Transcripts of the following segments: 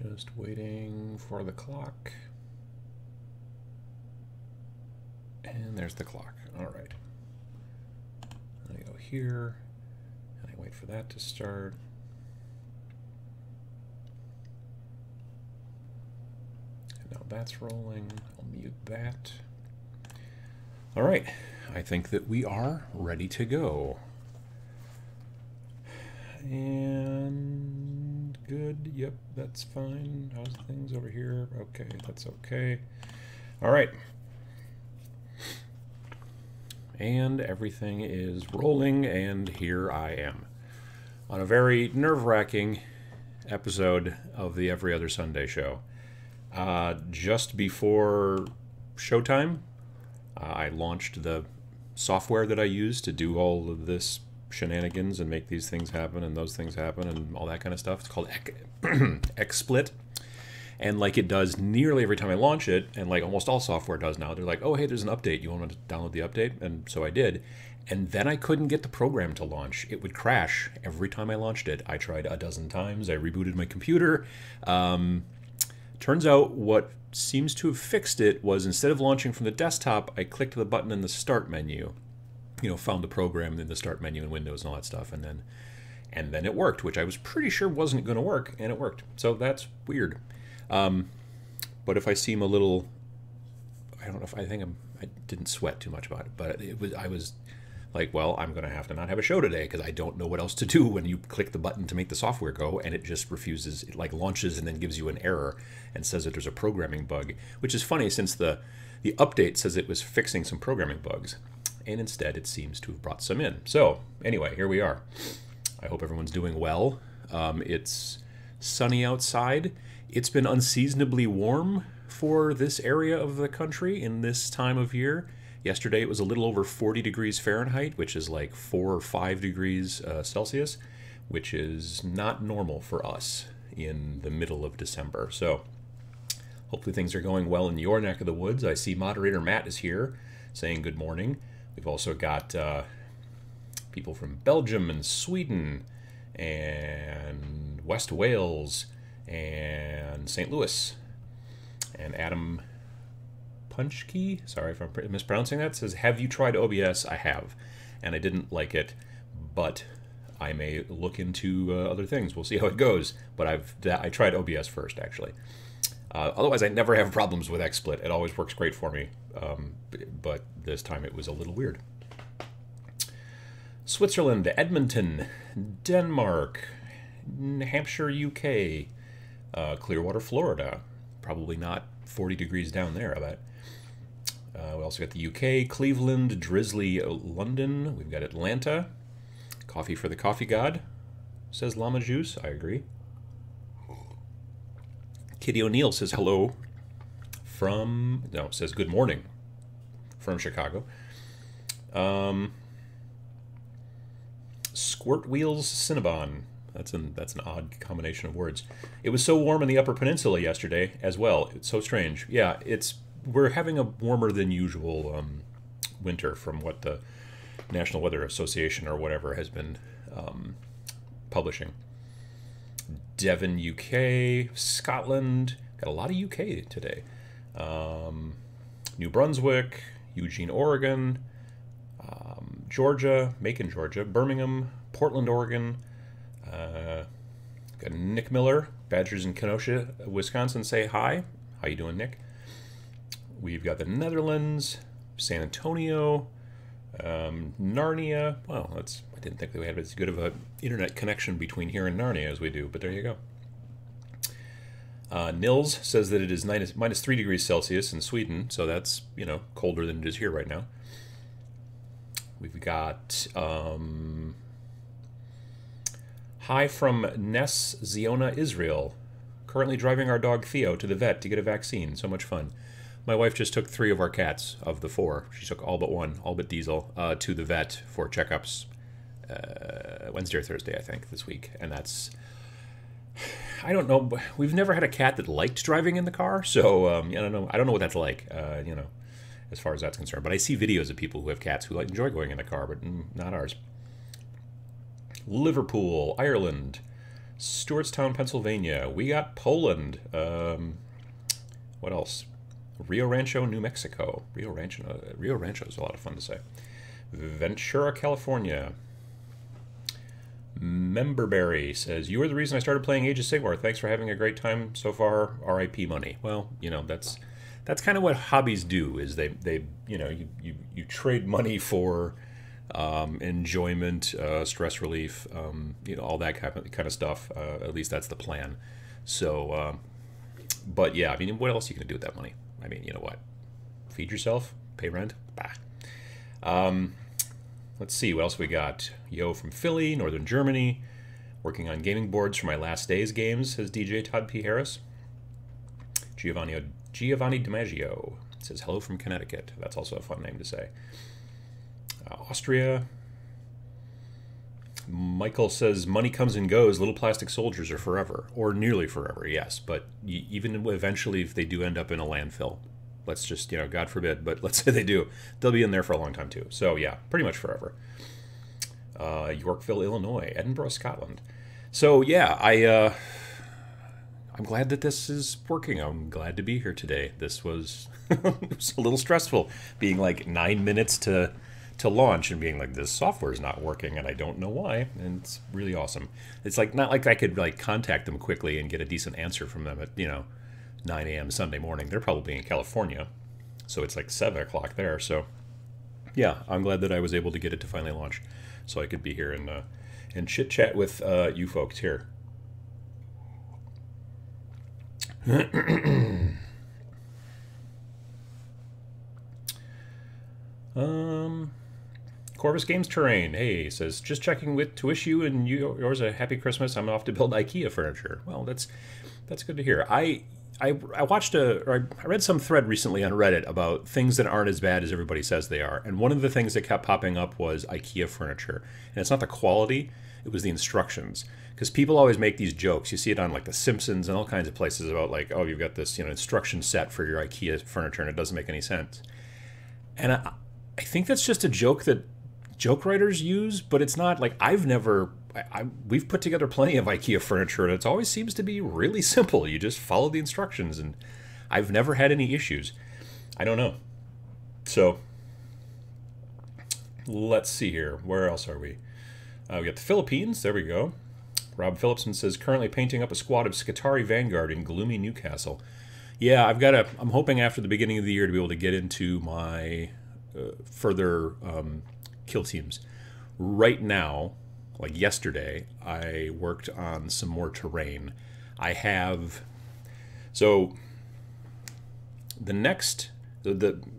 Just waiting for the clock. And there's the clock. All right. I go here, and I wait for that to start. And now that's rolling. I'll mute that. All right. I think that we are ready to go. And good. Yep, that's fine. How's things over here? Okay, that's okay. All right. And everything is rolling, and here I am on a very nerve-wracking episode of the Every Other Sunday show. Just before showtime, I launched the software that I use to do all of this shenanigans and make these things happen and those things happen and all that kind of stuff. It's called XSplit. And like it does nearly every time I launch it, and like almost all software does now, they're like, oh, hey, there's an update. You want to download the update? And so I did. And then I couldn't get the program to launch. It would crash every time I launched it. I tried a dozen times. I rebooted my computer. Turns out what seems to have fixed it was instead of launching from the desktop, I clicked the button in the Start menu. You know, found the program in the Start menu in Windows and all that stuff. And then it worked, which I was pretty sure wasn't going to work, and it worked. So that's weird. But if I seem a little, I don't know if I didn't sweat too much about it, but I was like, well, I'm going to have to not have a show today because I don't know what else to do when you click the button to make the software go and it just refuses. It like launches and then gives you an error and says that there's a programming bug, which is funny since the update says it was fixing some programming bugs, and instead it seems to have brought some in. So anyway, here we are. I hope everyone's doing well. It's sunny outside. It's been unseasonably warm for this area of the country in this time of year. Yesterday it was a little over 40 degrees Fahrenheit, which is like 4 or 5 degrees Celsius, which is not normal for us in the middle of December. So hopefully things are going well in your neck of the woods. I see moderator Matt is here saying good morning. We've also got people from Belgium and Sweden and West Wales and St. Louis. And Adam Punchkey, sorry if I'm mispronouncing that, says, have you tried OBS? I have, and I didn't like it, but I may look into other things. We'll see how it goes, but I tried OBS first, actually. Otherwise, I never have problems with XSplit. It always works great for me, but this time it was a little weird. Switzerland, Edmonton, Denmark, New Hampshire, UK, Clearwater, Florida. Probably not 40 degrees down there, I bet. We also got the UK, Cleveland, drizzly London. We've got Atlanta. Coffee for the coffee god, says Llama Juice. I agree. Kitty O'Neill says hello says good morning from Chicago. Squirt Wheels Cinnabon. That's an odd combination of words. It was so warm in the Upper Peninsula yesterday as well. It's so strange. Yeah, we're having a warmer than usual winter from what the National Weather Association or whatever has been publishing. Devon, UK, Scotland. Got a lot of UK today. New Brunswick, Eugene, Oregon, Georgia, Macon, Georgia, Birmingham, Portland, Oregon. Got Nick Miller, Badgers in Kenosha, Wisconsin, say hi. How you doing, Nick? We've got the Netherlands, San Antonio, Narnia. Well, I didn't think that we had as good of an internet connection between here and Narnia as we do, but there you go. Nils says that it is minus 3 degrees Celsius in Sweden, so that's, colder than it is here right now. We've got hi from Ness Ziona, Israel. Currently driving our dog Theo to the vet to get a vaccine. So much fun. My wife just took 3 of our cats, of the 4. She took all but one, all but Diesel, to the vet for checkups Wednesday or Thursday, I think, this week. And that's, I don't know. We've never had a cat that liked driving in the car, so I don't know what that's like, as far as that's concerned. But I see videos of people who have cats who enjoy going in the car, but not ours. Liverpool, Ireland, Stewartstown, Pennsylvania. We got Poland. What else? Rio Rancho, New Mexico. Rio Rancho is a lot of fun to say. Ventura, California. Memberberry says, "You were the reason I started playing Age of Sigmar. Thanks for having a great time so far. R.I.P. money." Well, that's kind of what hobbies do. Is they you trade money for enjoyment, stress relief, all that kind of stuff. At least that's the plan. So, but yeah, I mean, what else are you gonna do with that money? I mean, you know what? Feed yourself, pay rent. Bah. Let's see, what else we got? Yo from Philly, Northern Germany. Working on gaming boards for my last day's games, says DJ Todd P. Harris. Giovanni DiMaggio says, hello from Connecticut. That's also a fun name to say. Austria. Michael says, money comes and goes. Little plastic soldiers are forever. Or nearly forever, yes. But even eventually, if they do end up in a landfill, let's just, God forbid, but let's say they do, they'll be in there for a long time too. So yeah, pretty much forever. Yorkville, Illinois, Edinburgh, Scotland. So yeah, I'm glad that this is working. I'm glad to be here today. This was, it was a little stressful, being like 9 minutes to launch and being like, this software is not working and I don't know why. And it's really awesome. It's like not like I could like contact them quickly and get a decent answer from them at 9 a.m. Sunday morning. They're probably in California, so it's like 7 o'clock there. So yeah, I'm glad that I was able to get it to finally launch, so I could be here and chit chat with you folks here. Corvus Games Terrain, hey, says, just checking to wish you and yours a happy Christmas. I'm off to build IKEA furniture. Well, that's good to hear. I watched I read some thread recently on Reddit about things that aren't as bad as everybody says they are. And one of the things that kept popping up was IKEA furniture. And it's not the quality, it was the instructions. Because people always make these jokes. You see it on like The Simpsons and all kinds of places about like, oh, you've got this instruction set for your IKEA furniture and it doesn't make any sense. And I think that's just a joke that joke writers use, but it's not like we've put together plenty of IKEA furniture and it always seems to be really simple. You just follow the instructions and I've never had any issues. I don't know. So let's see here. Where else are we? We got the Philippines. There we go. Rob Phillipson says, currently painting up a squad of Scutari Vanguard in gloomy Newcastle. Yeah, I'm hoping after the beginning of the year to be able to get into my further kill teams. Right now, like yesterday, I worked on some more terrain.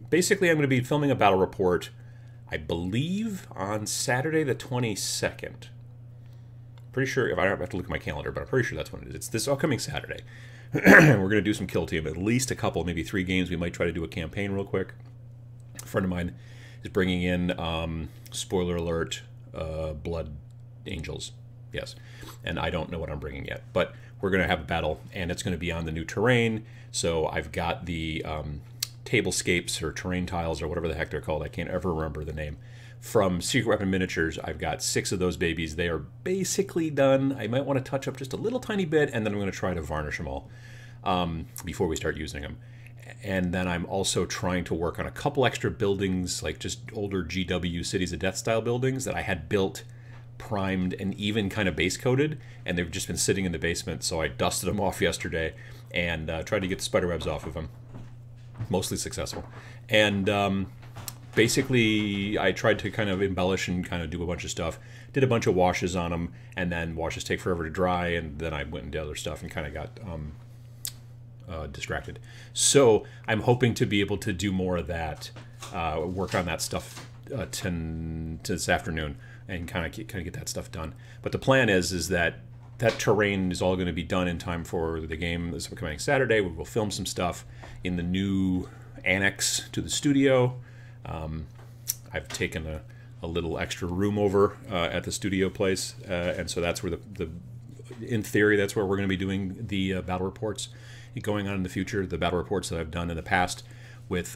Basically I'm going to be filming a battle report, I believe, on Saturday the 22nd. Pretty sure, if I don't have to look at my calendar, but I'm pretty sure that's when it is. It's this upcoming Saturday. We're going to do some kill team, at least a couple, maybe 3 games. We might try to do a campaign real quick. A friend of mine is bringing in, spoiler alert, Blood Angels. Yes. And I don't know what I'm bringing yet. But we're going to have a battle, and it's going to be on the new terrain. So I've got the tablescapes or terrain tiles or whatever the heck they're called. I can't ever remember the name. From Secret Weapon Miniatures, I've got 6 of those babies. They are basically done. I might want to touch up just a little tiny bit, and then I'm going to try to varnish them all before we start using them. And then I'm also trying to work on a couple extra buildings, like just older GW Cities of Death style buildings that I had built, primed, and even kind of base coated, and they've just been sitting in the basement. So I dusted them off yesterday and tried to get the spiderwebs off of them. Mostly successful. And basically, I tried to kind of embellish and kind of do a bunch of stuff. Did a bunch of washes on them, and then washes take forever to dry, and then I went and did other stuff and kind of got distracted. So I'm hoping to be able to do more of that, work on that stuff to this afternoon, and kind of get that stuff done. But the plan is that terrain is all going to be done in time for the game this upcoming Saturday. We will film some stuff in the new annex to the studio. I've taken a little extra room over at the studio place, and so that's where in theory, that's where we're going to be doing the battle reports going on in the future. The battle reports that I've done in the past with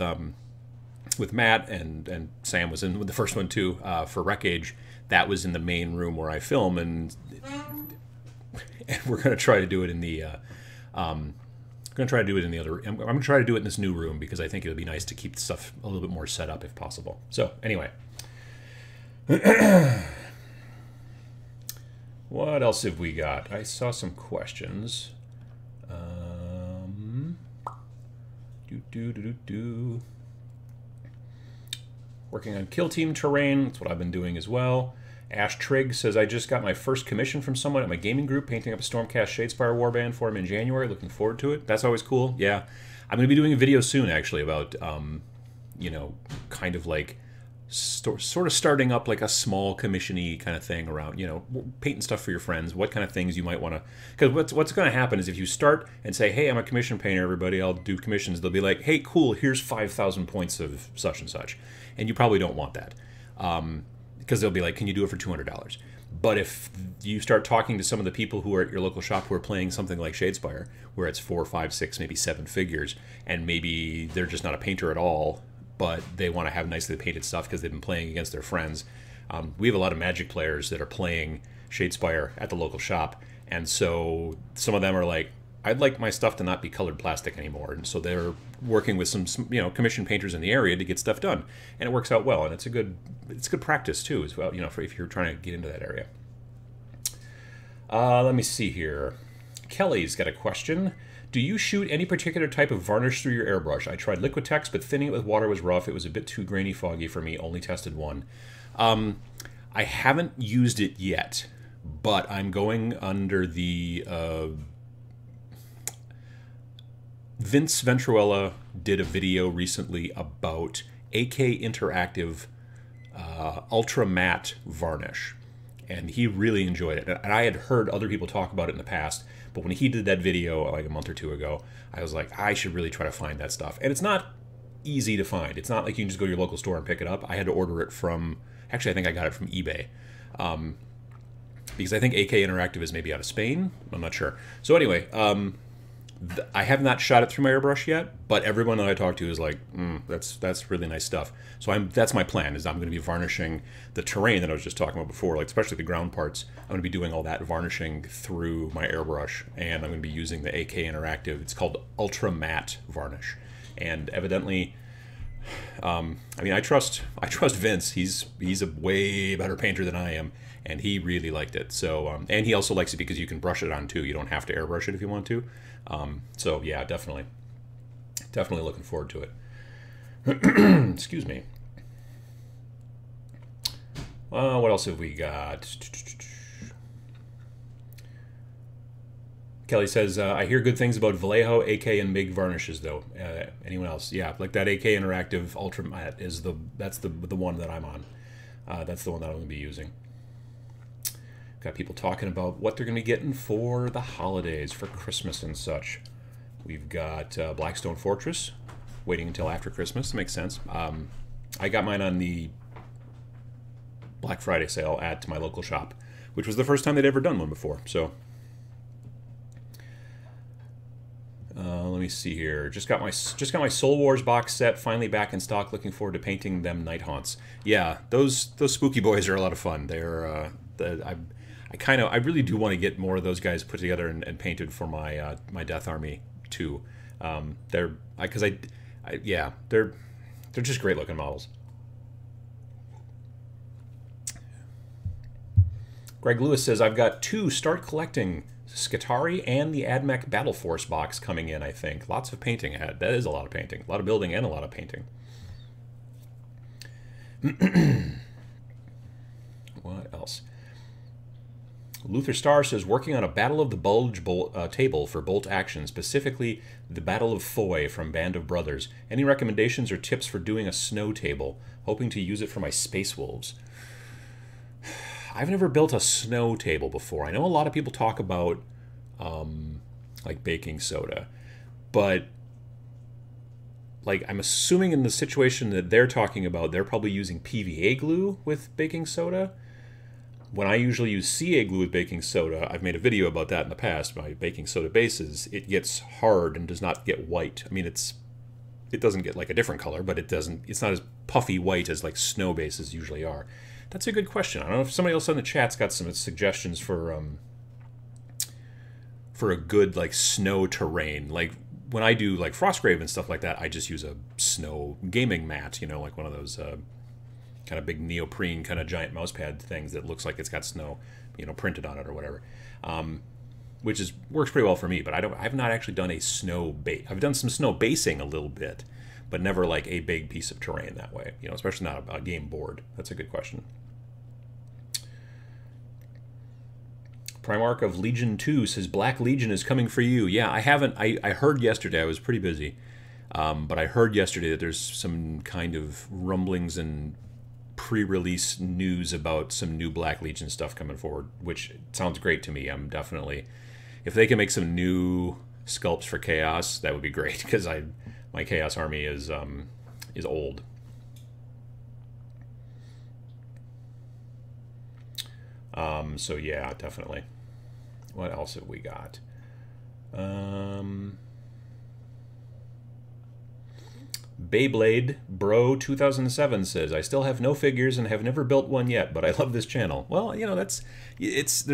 Matt and Sam was in with the first one too for Wreckage. That was in the main room where I film, and and we're going to try to do it in the going to try to do it in the other. I'm going to try to do it in this new room because I think it would be nice to keep the stuff a little bit more set up if possible. So anyway, what else have we got? I saw some questions. Working on kill team terrain. That's what I've been doing as well. Ash Trigg says, I just got my first commission from someone at my gaming group, painting up a Stormcast Shadespire warband for him in January. Looking forward to it. That's always cool. Yeah. I'm going to be doing a video soon, actually, about, you know, kind of like sort of starting up like a small commission-y kind of thing around, you know, painting stuff for your friends, what kind of things you might want to... Because what's going to happen is if you start and say, hey, I'm a commission painter, everybody, I'll do commissions, they'll be like, hey, cool, here's 5,000 points of such and such. And you probably don't want that. Because they'll be like, can you do it for $200? But if you start talking to some of the people who are at your local shop who are playing something like Shadespire, where it's 4, 5, 6, maybe 7 figures, and maybe they're just not a painter at all, but they want to have nicely painted stuff because they've been playing against their friends. We have a lot of Magic players that are playing Shadespire at the local shop, and so some of them are like, I'd like my stuff to not be colored plastic anymore, and so they're working with some you know, commission painters in the area to get stuff done, and it works out well, and it's good practice too as well, you know, for if you're trying to get into that area. Let me see here. Kelly's got a question. Do you shoot any particular type of varnish through your airbrush? I tried Liquitex, but thinning it with water was rough. It was a bit too grainy foggy for me. Only tested one. I haven't used it yet, but I'm going under the... Vince Venturella did a video recently about AK Interactive Ultra Matte Varnish, and he really enjoyed it. And I had heard other people talk about it in the past, but when he did that video like a month or two ago, I was like, I should really try to find that stuff. And it's not easy to find. It's not like you can just go to your local store and pick it up. I had to order it from, actually I think I got it from eBay. Because I think AK Interactive is maybe out of Spain. I'm not sure. So anyway, I have not shot it through my airbrush yet, but everyone that I talk to is like, that's really nice stuff. So that's my plan, is I'm going to be varnishing the terrain that I was just talking about before, like especially the ground parts. I'm going to be doing all that varnishing through my airbrush, and I'm going to be using the AK Interactive. It's called Ultra Matte Varnish, and evidently, I mean, I trust Vince. He's a way better painter than I am, and he really liked it. So, and he also likes it because you can brush it on too. You don't have to airbrush it if you want to. So yeah, definitely looking forward to it. Excuse me. What else have we got? Kelly says, I hear good things about Vallejo, AK, and MIG varnishes, though. Anyone else? Yeah, like that AK Interactive Ultra Matte is that's the one that I'm on. That's the one that I'm going to be using. Got people talking about what they're going to be getting for the holidays, for Christmas and such. We've got Blackstone Fortress, waiting until after Christmas. That makes sense. I got mine on the Black Friday sale at my local shop, which was the first time they'd ever done one before. So, let me see here. Just got my Soul Wars box set finally back in stock. Looking forward to painting them Night Haunts. Yeah, those spooky boys are a lot of fun. They're I really do want to get more of those guys put together and painted for my my Death Army too. They're just great looking models. Greg Lewis says, I've got 2 start collecting Skitarii and the AdMech Battle Force box coming in, I think. Lots of painting ahead. That is a lot of painting. A lot of building and a lot of painting. What else? Luther Starr says, working on a Battle of the Bulge table for bolt action, specifically the Battle of Foy from Band of Brothers. Any recommendations or tips for doing a snow table? Hoping to use it for my Space Wolves. I've never built a snow table before. I know a lot of people talk about like baking soda, but like I'm assuming in the situation that they're talking about, they're probably using PVA glue with baking soda. When I usually use CA glue with baking soda, I've made a video about that in the past, my baking soda bases, it gets hard and does not get white. I mean, it doesn't get like a different color, but it's not as puffy white as like snow bases usually are. That's a good question. I don't know if somebody else in the chat's got some suggestions for for a good like snow terrain. Like when I do like Frostgrave and stuff like that, I just use a snow gaming mat, you know, like one of those kind of big neoprene kind of giant mouse pad things that looks like it's got snow, you know, printed on it or whatever. Which is works pretty well for me, but I've not actually done a snow base. I've done some snow basing a little bit, but never like a big piece of terrain that way, you know, especially not a game board. That's a good question. Primarch of Legion 2 says Black Legion is coming for you. Yeah, I haven't. I heard yesterday. I was pretty busy, but I heard yesterday that there's some kind of rumblings and pre-release news about some new Black Legion stuff coming forward, which sounds great to me. I'm definitely, if they can make some new sculpts for Chaos, that would be great, because my Chaos army is old. So yeah, definitely. What else have we got? Beyblade Bro 2007 says, I still have no figures and have never built one yet, but I love this channel. Well, you know, there's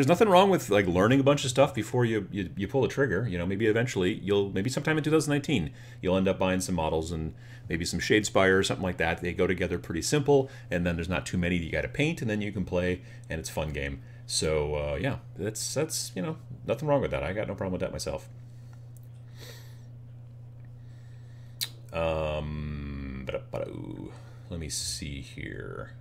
nothing wrong with like learning a bunch of stuff before you pull the trigger. You know, maybe eventually maybe sometime in 2019 you'll end up buying some models and maybe some Shadespire or something like that. They go together pretty simple, and then there's not too many you got to paint, and then you can play, and it's a fun game. So yeah, that's you know, nothing wrong with that. I got no problem with that myself. Let me see here.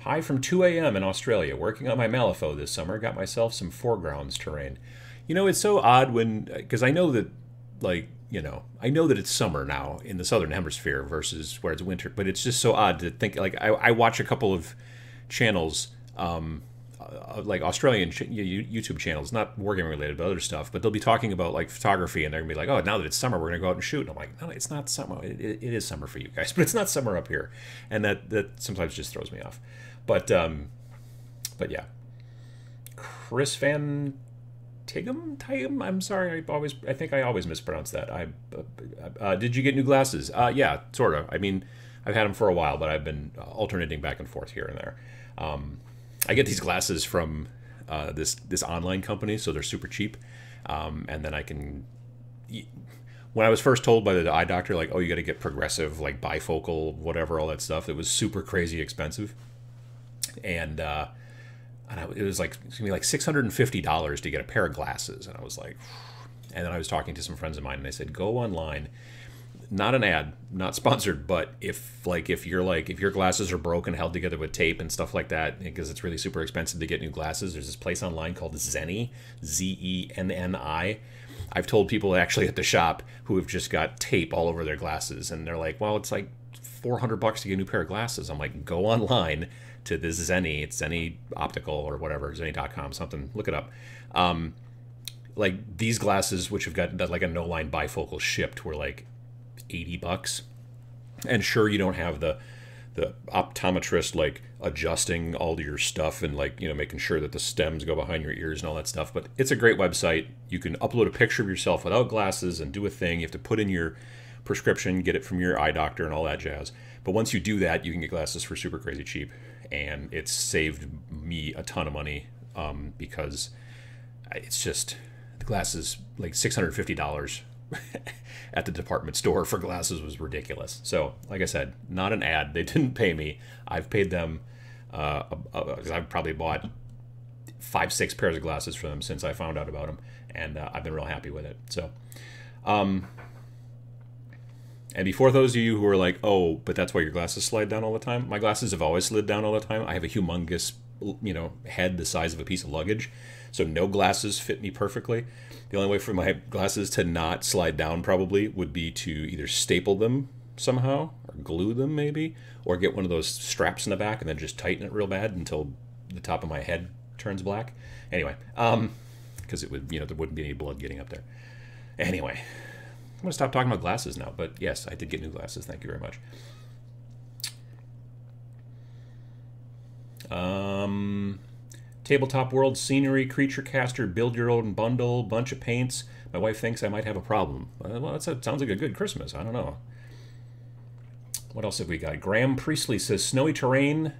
Hi from 2 a.m. in Australia. Working on my Malifaux this summer. Got myself some foregrounds terrain. You know, it's so odd because I know that, like, you know, I know that it's summer now in the southern hemisphere versus where it's winter, but it's just so odd to think, like, I watch a couple of channels, like Australian YouTube channels, not wargaming related, but other stuff, but they'll be talking about like photography, and they're gonna be like, oh, now that it's summer, we're gonna go out and shoot. And I'm like, no, it's not summer. It is summer for you guys, but it's not summer up here, and that sometimes just throws me off. But yeah, Chris Van Tigum, I'm sorry, I think I always mispronounce that. Did you get new glasses? Yeah, sort of. I mean, I've had them for a while, but I've been alternating back and forth here and there. I get these glasses from this online company, so they're super cheap. And then I can... When I was first told by the eye doctor, like, oh, you got to get progressive, like, bifocal, whatever, all that stuff, it was super crazy expensive. And it was like, it's going to be like $650 to get a pair of glasses. And I was like... And then I was talking to some friends of mine, and they said, go online. Not an ad, not sponsored, but if your glasses are broken, held together with tape and stuff like that, because it's really super expensive to get new glasses, there's this place online called Zenni, Zenni. I've told people actually at the shop who have just got tape all over their glasses, and they're like, well, it's like $400 to get a new pair of glasses. I'm like, go online to this Zenni, it's Zenni Optical or whatever, Zenni.com, something, look it up. Like these glasses, which have got like a no-line bifocal shipped, were like $80, and sure, you don't have the optometrist like adjusting all your stuff and, like, you know, making sure that the stems go behind your ears and all that stuff, but it's a great website. You can upload a picture of yourself without glasses and do a thing. You have to put in your prescription, get it from your eye doctor and all that jazz, but once you do that, you can get glasses for super crazy cheap, and it's saved me a ton of money, because it's just, the glasses, like $650 at the department store for glasses was ridiculous. So, like I said, not an ad. They didn't pay me. I've paid them. I've probably bought 5-6 pairs of glasses for them since I found out about them, and I've been real happy with it. So, and before those of you who are like, oh, but that's why your glasses slide down all the time, my glasses have always slid down all the time. I have a humongous, you know, head the size of a piece of luggage, so no glasses fit me perfectly. The only way for my glasses to not slide down probably would be to either staple them somehow, or glue them maybe, or get one of those straps in the back and then just tighten it real bad until the top of my head turns black. Anyway, because it would, you know, there wouldn't be any blood getting up there. Anyway, I'm going to stop talking about glasses now, but yes, I did get new glasses. Thank you very much. Tabletop World Scenery, Creature Caster, Build Your Own Bundle, bunch of paints. My wife thinks I might have a problem. Well, that sounds like a good Christmas. I don't know. What else have we got? Graham Priestley says, Snowy Terrain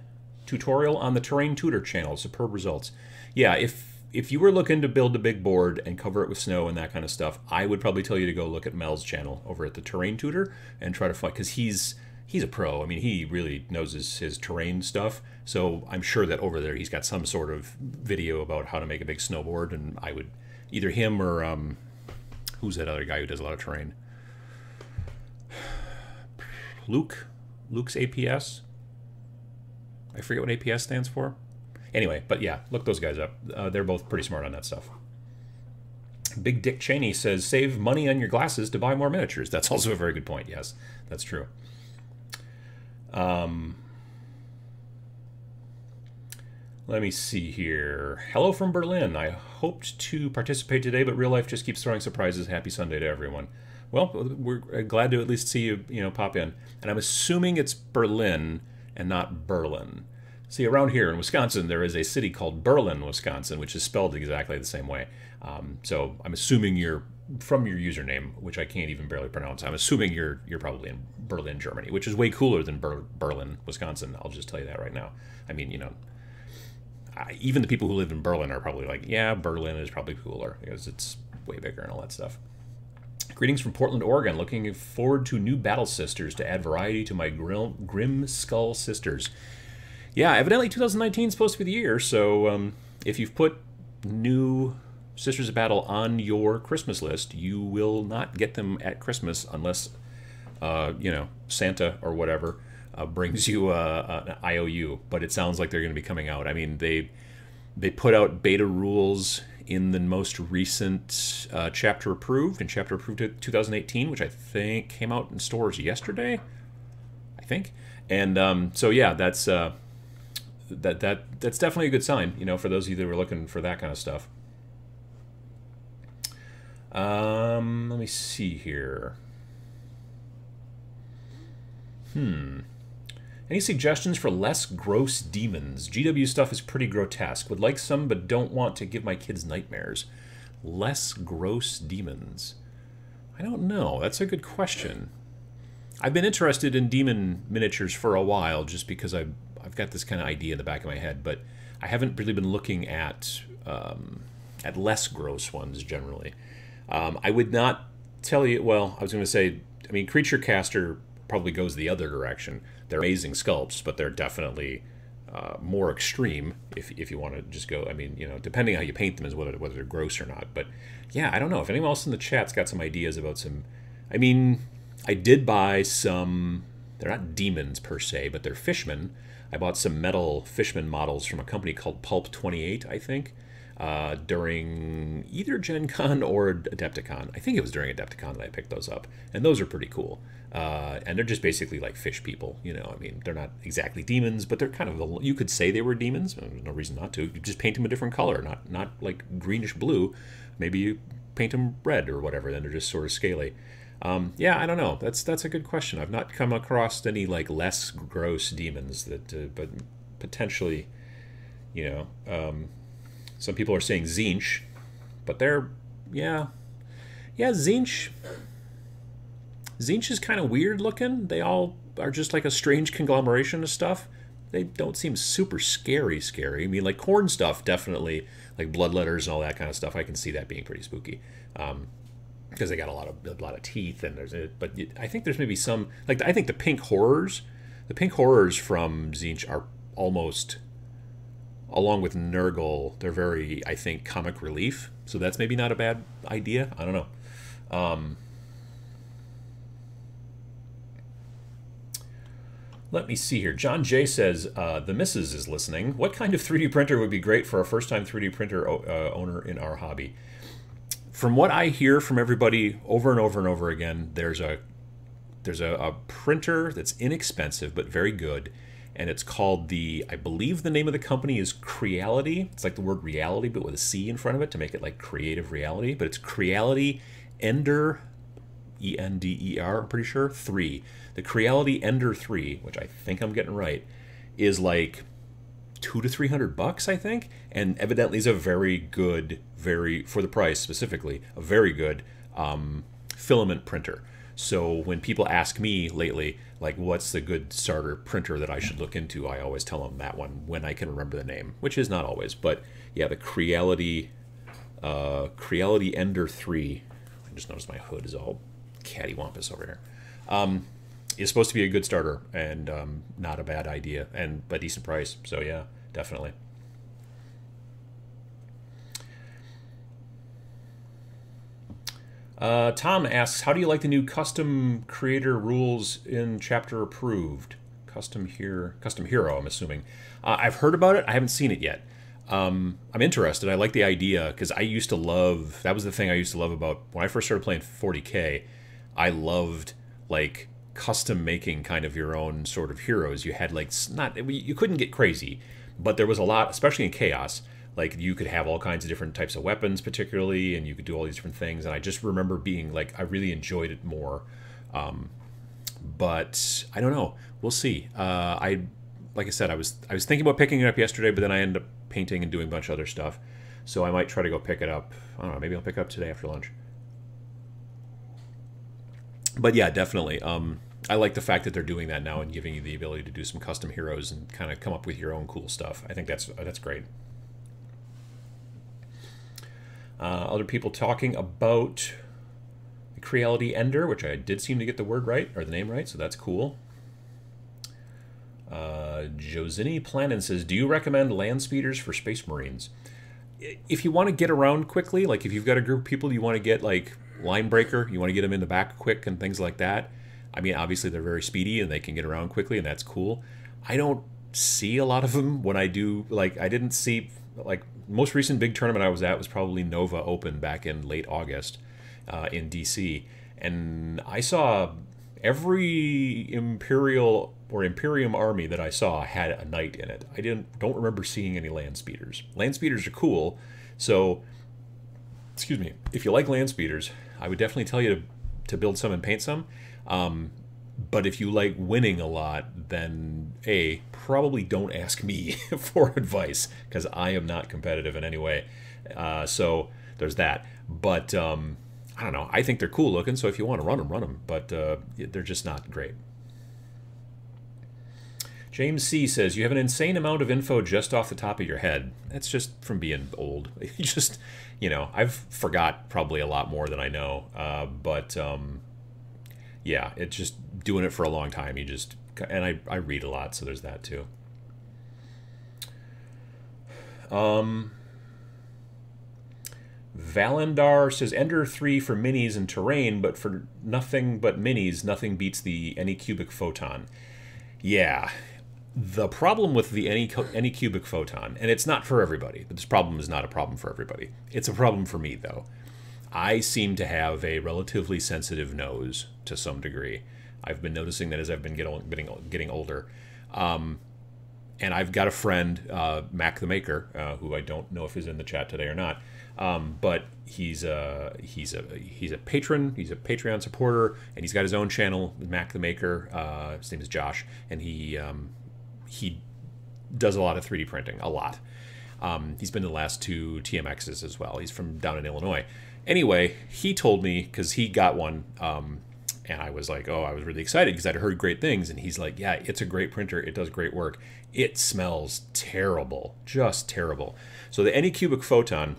tutorial on the Terrain Tutor channel. Superb results. Yeah, if if you were looking to build a big board and cover it with snow and that kind of stuff, I would probably tell you to go look at Mel's channel over at the Terrain Tutor and try to find, because he's a pro. I mean, he really knows his terrain stuff. So I'm sure that over there he's got some sort of video about how to make a big snowboard, and I would either him or who's that other guy who does a lot of terrain? Luke's APS. I forget what APS stands for. Anyway, but yeah, look those guys up. They're both pretty smart on that stuff. Big Dick Cheney says, save money on your glasses to buy more miniatures. That's also a very good point. Yes, that's true. Let me see here. Hello from Berlin. I hoped to participate today, but real life just keeps throwing surprises. Happy Sunday to everyone. Well, we're glad to at least see you, pop in. And I'm assuming it's Berlin and not Berlin. See, around here in Wisconsin, there is a city called Berlin, Wisconsin, which is spelled exactly the same way. So I'm assuming you're, from your username, which I can't even barely pronounce, I'm assuming you're probably in Berlin, Germany, which is way cooler than Berlin, Wisconsin. I'll just tell you that right now. I mean, even the people who live in Berlin are probably like, yeah, Berlin is probably cooler because it's way bigger and all that stuff. Greetings from Portland, Oregon. Looking forward to new Battle Sisters to add variety to my Grim Skull Sisters. Yeah, evidently 2019 is supposed to be the year, so if you've put new Sisters of Battle on your Christmas list, you will not get them at Christmas unless, Santa or whatever brings you an IOU. But it sounds like they're going to be coming out. I mean, they put out beta rules in the most recent Chapter Approved, in Chapter Approved 2018, which I think came out in stores yesterday, I think. And so yeah, that's definitely a good sign, for those of you that were looking for that kind of stuff. Let me see here. Any suggestions for less gross demons? GW stuff is pretty grotesque. Would like some, but don't want to give my kids nightmares. Less gross demons. I don't know. That's a good question. I've been interested in demon miniatures for a while, just because I've got this kind of idea in the back of my head, but I haven't really been looking at less gross ones generally. I would not tell you. Well, I was going to say, I mean, Creature Caster probably goes the other direction. They're amazing sculpts, but they're definitely more extreme if you want to just go. I mean, depending how you paint them is whether they're gross or not. But yeah, I don't know if anyone else in the chat's got some ideas about some. I mean, I did buy some. They're not demons per se, but they're fishmen. I bought some metal fishman models from a company called Pulp 28, I think, during either Gen Con or Adepticon. I think it was during Adepticon that I picked those up, and those are pretty cool. And they're just basically like fish people, I mean, they're not exactly demons, but they're kind of, you could say they were demons. There's no reason not to. You just paint them a different color, not like greenish blue. Maybe you paint them red or whatever, then they're just sort of scaly. Yeah, I don't know. That's a good question. I've not come across any like less gross demons that, but potentially, some people are saying Zinch, but they're, yeah, Zinch is kind of weird looking. They all are just like a strange conglomeration of stuff. They don't seem super scary. I mean, like corn stuff, definitely, like bloodletters and all that kind of stuff. I can see that being pretty spooky. Because they got a lot of teeth, and but I think there's maybe some, like, I think the pink horrors from Zinch are almost, along with Nurgle, they're very, I think, comic relief. So that's maybe not a bad idea. I don't know. Let me see here. John J says, the missus is listening. What kind of 3D printer would be great for a first-time 3D printer owner in our hobby? From what I hear from everybody over and over and over again, there's a printer that's inexpensive but very good, and it's called I believe the name of the company is Creality. It's like the word reality but with a C in front of it to make it like creative reality, but it's Creality Ender, E-N-D-E-R, I'm pretty sure, 3. The Creality Ender 3, which I think I'm getting right, is like $200 to $300, I think, and evidently is a very good, for the price specifically, a very good filament printer. So when people ask me lately, like, what's the good starter printer that I should look into, I always tell them that one when I can remember the name, which is not always. But yeah, the Creality Ender 3. I just noticed my hood is all cattywampus over here. Is supposed to be a good starter and not a bad idea and a decent price. So yeah, definitely. Tom asks, how do you like the new custom creator rules in chapter approved? Custom hero, I'm assuming. I've heard about it. I haven't seen it yet. I'm interested. I like the idea because I used to love, that was the thing I used to love about when I first started playing 40K. I loved like custom making kind of your own sort of heroes. You had like, you couldn't get crazy, but there was a lot, especially in Chaos. Like you could have all kinds of different types of weapons particularly, and you could do all these different things. And I just remember being like, I really enjoyed it more. But I don't know. We'll see. Like I said, I was thinking about picking it up yesterday, but then I ended up painting and doing a bunch of other stuff. So I might try to go pick it up. I don't know. Maybe I'll pick it up today after lunch. But yeah, definitely. I like the fact that they're doing that now and giving you the ability to do some custom heroes and kind of come up with your own cool stuff. I think that's great. Other people talking about the Creality Ender, which I did seem to get the word right, or the name right, so that's cool. Josini Planin says, do you recommend land speeders for Space Marines? If you want to get around quickly, like if you've got a group of people you want to get like line breaker, you want to get them in the back quick and things like that. I mean, obviously they're very speedy and they can get around quickly, and that's cool. I don't see a lot of them when I do, like I didn't see, like most recent big tournament I was at was probably Nova Open back in late August in DC, and I saw every Imperial or Imperium army that I saw had a knight in it. I don't remember seeing any land speeders. Land speeders are cool, so excuse me, if you like land speeders, I would definitely tell you to build some and paint some. But if you like winning a lot, then probably don't ask me for advice, because I am not competitive in any way. So there's that. But I don't know. I think they're cool looking, so if you want to run them, run them. But they're just not great. James C. says, you have an insane amount of info just off the top of your head. That's just from being old. You just, I've forgot probably a lot more than I know. Yeah, it's just doing it for a long time. And I read a lot, so there's that too. Valendar says, Ender 3 for minis and terrain, but for nothing but minis, nothing beats the Anycubic Photon. Yeah, the problem with the Anycubic Photon, and it's not for everybody, but this problem is not a problem for everybody. It's a problem for me, though. I seem to have a relatively sensitive nose to some degree. I've been noticing that as I've been getting older. And I've got a friend, Mac the Maker, who I don't know if is in the chat today or not. But he's a patron, he's a Patreon supporter, and he's got his own channel, Mac the Maker. His name is Josh, and he does a lot of 3D printing, a lot. He's been to the last 2 TMXs as well. He's from down in Illinois. Anyway, he told me, because he got one, and I was like, oh, I was really excited because I'd heard great things. And he's like, yeah, it's a great printer. It does great work. It smells terrible, just terrible. So the Anycubic Photon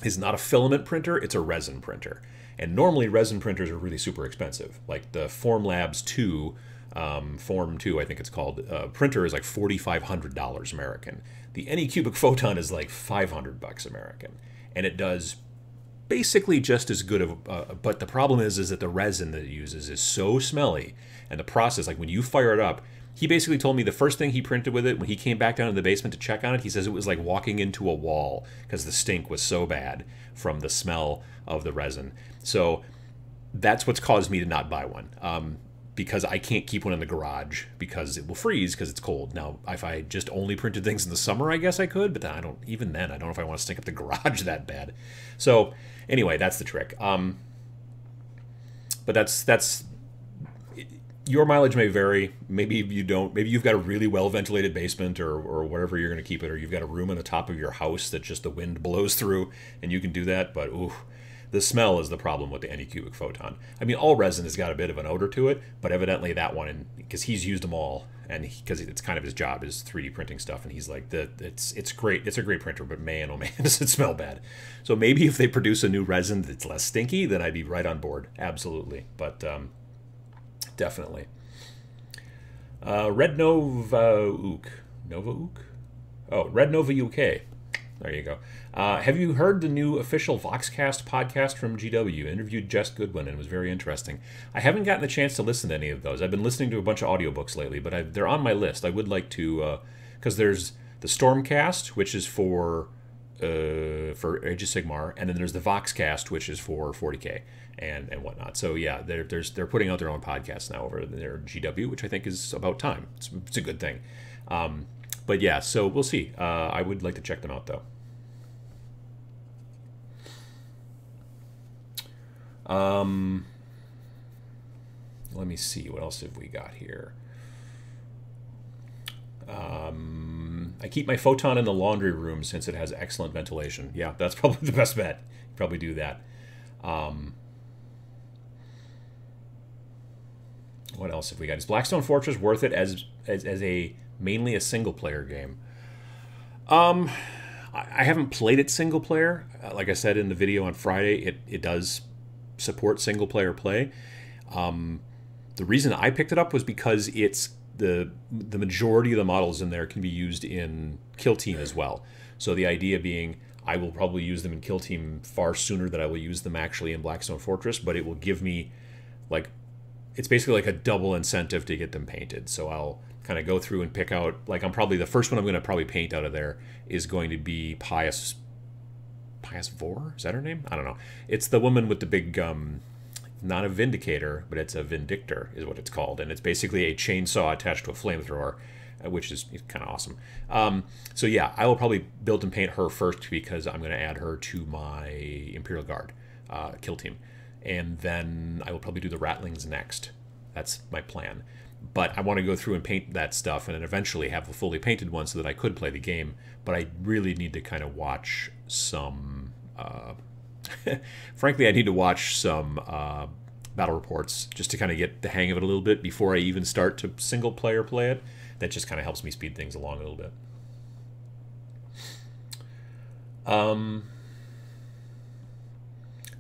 is not a filament printer. It's a resin printer. And normally resin printers are really super expensive. Like the Formlabs 2, Form 2, I think it's called, printer is like $4,500 American. The Anycubic Photon is like $500 American. And it does basically just as good of but the problem is that the resin that it uses is so smelly, and the process, like when you fire it up, he basically told me the first thing he printed with it, when he came back down to the basement to check on it, he says it was like walking into a wall because the stink was so bad from the smell of the resin. So that's what's caused me to not buy one, because I can't keep one in the garage because it will freeze because it's cold. Now, if I just only printed things in the summer, I guess I could, but then I don't know if I want to stink up the garage that bad. So anyway, that's the trick. But that's your mileage may vary. Maybe you don't. Maybe you've got a really well ventilated basement or wherever you're going to keep it, or you've got a room on the top of your house that just the wind blows through, and you can do that. But ooh, The smell is the problem with the anycubic photon. I mean, all resin has got a bit of an odor to it, but evidently that one, because he's used them all, and because it's kind of his job is 3D printing stuff, and he's like, it's great, it's a great printer, but man, oh man, does it smell bad. So maybe if they produce a new resin that's less stinky, then I'd be right on board, absolutely. But definitely. Red Nova Ook. Nova Ook? Oh, Red Nova UK. There you go. Have you heard the new official Voxcast podcast from GW? Interviewed Jess Goodwin, and it was very interesting. I haven't gotten the chance to listen to any of those. I've been listening to a bunch of audiobooks lately, but they're on my list. I would like to, because there's the Stormcast, which is for Age of Sigmar, and then there's the Voxcast, which is for 40K and whatnot. So yeah, they're putting out their own podcast now over their GW, which I think is about time. It's a good thing. But yeah, so we'll see. I would like to check them out, though. Let me see. What else have we got here? I keep my photon in the laundry room since it has excellent ventilation. Yeah, that's probably the best bet. Probably do that. What else have we got? Is Blackstone Fortress worth it as a mainly a single player game? I haven't played it single player. Like I said in the video on Friday, it does support single player play. The reason I picked it up was because it's the majority of the models in there can be used in Kill Team as well. So the idea being, I will probably use them in Kill Team far sooner than I will use them actually in Blackstone Fortress, but it will give me, like, it's basically like a double incentive to get them painted. So I'll kind of go through and pick out, like, I'm probably, the first one I'm going to probably paint out of there is going to be Pious Vor? Is that her name? I don't know. It's the woman with the big, not a Vindicator, but it's a Vindictor is what it's called. And it's basically a chainsaw attached to a flamethrower, which is kind of awesome. So yeah, I will probably build and paint her first because I'm going to add her to my Imperial Guard kill team. And then I will probably do the Ratlings next. That's my plan. But I want to go through and paint that stuff and then eventually have a fully painted one so that I could play the game. But I really need to kind of watch some... frankly, I need to watch some battle reports just to kind of get the hang of it a little bit before I even start to single-player play it. That just kind of helps me speed things along a little bit.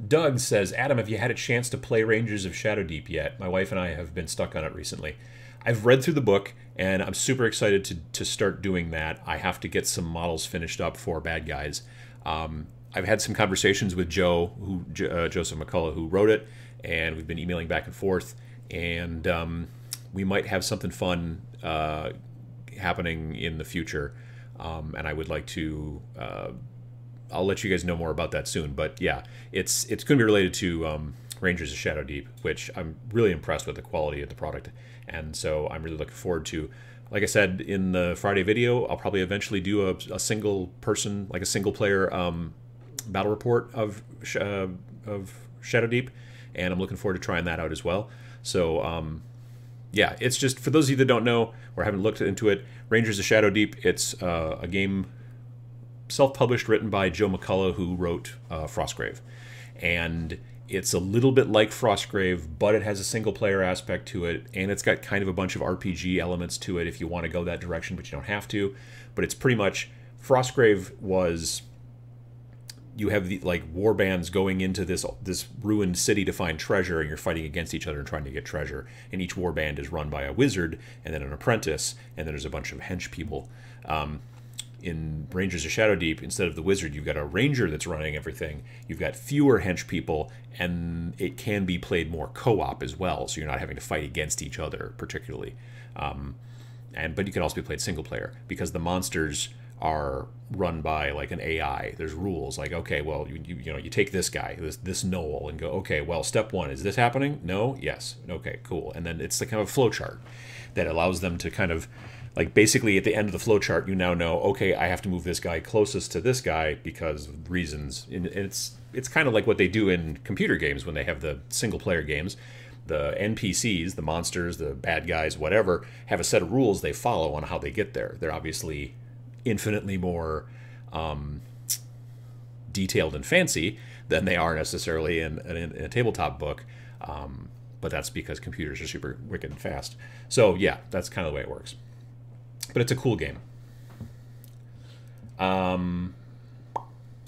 Doug says, Adam, have you had a chance to play Rangers of Shadow Deep yet? My wife and I have been stuck on it recently. I've read through the book, and I'm super excited to start doing that. I have to get some models finished up for bad guys. I've had some conversations with Joseph McCullough, who wrote it, and we've been emailing back and forth, and we might have something fun happening in the future, and I would like to... I'll let you guys know more about that soon, but yeah, it's going to be related to Rangers of Shadow Deep, which I'm really impressed with the quality of the product, and so I'm really looking forward to. Like I said in the Friday video, I'll probably eventually do a single person, like a single player battle report of Shadow Deep, and I'm looking forward to trying that out as well. So yeah, it's just for those of you that don't know or haven't looked into it, Rangers of Shadow Deep. It's a game self-published, written by Joe McCullough, who wrote Frostgrave, and it's a little bit like Frostgrave, but it has a single-player aspect to it, and it's got kind of a bunch of RPG elements to it if you want to go that direction, but you don't have to. But it's pretty much Frostgrave was, you have the like war bands going into this ruined city to find treasure, and you're fighting against each other and trying to get treasure. And each war band is run by a wizard, and then an apprentice, and then there's a bunch of hench people. In Rangers of Shadow Deep, instead of the wizard, you've got a ranger that's running everything. You've got fewer hench people, and it can be played more co-op as well, so you're not having to fight against each other particularly. But you can also be played single player because the monsters are run by like an AI. There's rules like, okay, well, you take this guy, this Noel, and go, okay, well, step one, is this happening? No? Yes. Okay, cool. And then it's the kind of flow chart that allows them to kind of, like, basically at the end of the flow chart, you now know, okay, I have to move this guy closest to this guy because of reasons. And it's kind of like what they do in computer games when they have the single player games. The NPCs, the monsters, the bad guys, whatever, have a set of rules they follow on how they get there. They're obviously infinitely more detailed and fancy than they are necessarily in a tabletop book. But that's because computers are super wicked and fast. So yeah, that's kind of the way it works. But it's a cool game.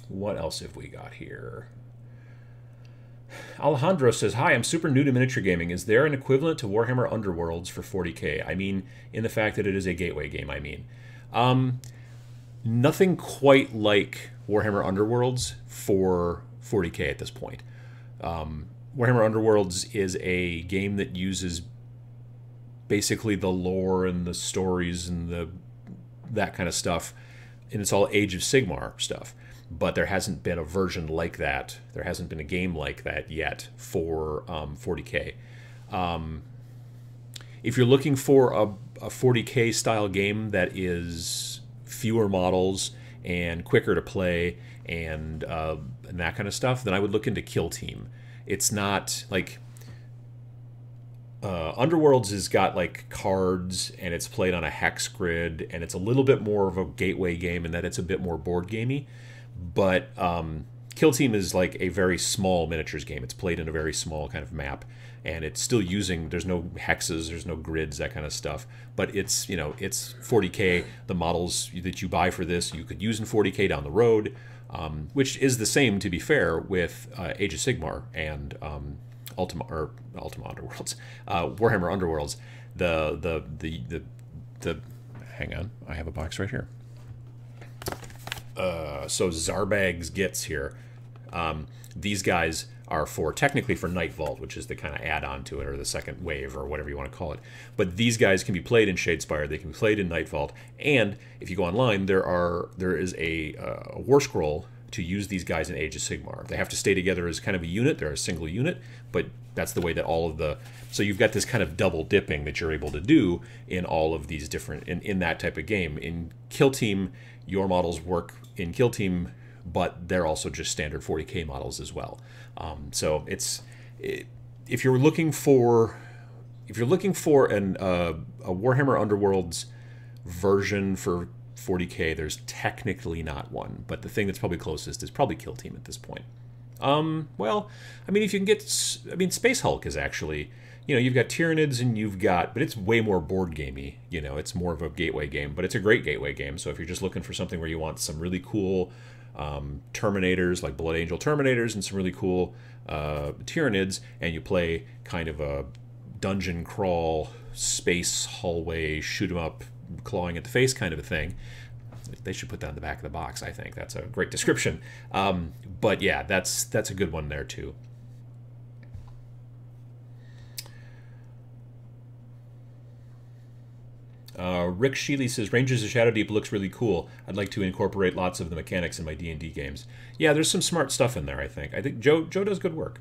What else have we got here? Alejandro says, hi, I'm super new to miniature gaming. Is there an equivalent to Warhammer Underworlds for 40K? I mean, in the fact that it is a gateway game, I mean. Nothing quite like Warhammer Underworlds for 40K at this point. Warhammer Underworlds is a game that uses basically the lore and the stories and that kind of stuff, and it's all Age of Sigmar stuff. But there hasn't been a version like that. There hasn't been a game like that yet for 40K. If you're looking for a 40K style game that is fewer models and quicker to play and that kind of stuff, then I would look into Kill Team. It's not like Underworlds has got like cards and it's played on a hex grid, and it's a little bit more of a gateway game in that it's a bit more board gamey. But Kill Team is like a very small miniatures game. It's played in a very small kind of map, and it's still using, there's no hexes, there's no grids, that kind of stuff. But it's, you know, it's 40K. The models that you buy for this, you could use in 40K down the road, which is the same, to be fair, with Age of Sigmar and Ultima Underworlds, Warhammer Underworlds. The hang on, I have a box right here. So Zarbag's Gits here. These guys are technically for Night Vault, which is the kind of add-on to it, or the second wave, or whatever you want to call it. But these guys can be played in Shadespire, they can be played in Night Vault, and if you go online, there is a War Scroll to use these guys in Age of Sigmar. They have to stay together as kind of a unit. They're a single unit, but that's the way that all of the... So you've got this kind of double dipping that you're able to do in all of these different... In that type of game. In Kill Team, your models work in Kill Team, but they're also just standard 40K models as well. So if you're looking for a Warhammer Underworlds version for 40K, there's technically not one, but the thing that's probably closest is probably Kill Team at this point. Well, I mean, if you can get, I mean, Space Hulk is actually, you know, you've got Tyranids and but it's way more board gamey. You know, it's more of a gateway game, but it's a great gateway game. So if you're just looking for something where you want some really cool Terminators, like Blood Angel Terminators, and some really cool Tyranids, and you play kind of a dungeon crawl, space hallway, shoot 'em up, clawing at the face kind of a thing. They should put that on the back of the box, I think. That's a great description. But yeah, that's a good one there too. Rick Sheely says, Rangers of Shadow Deep looks really cool. I'd like to incorporate lots of the mechanics in my D&D games. Yeah, there's some smart stuff in there, I think. I think Joe does good work.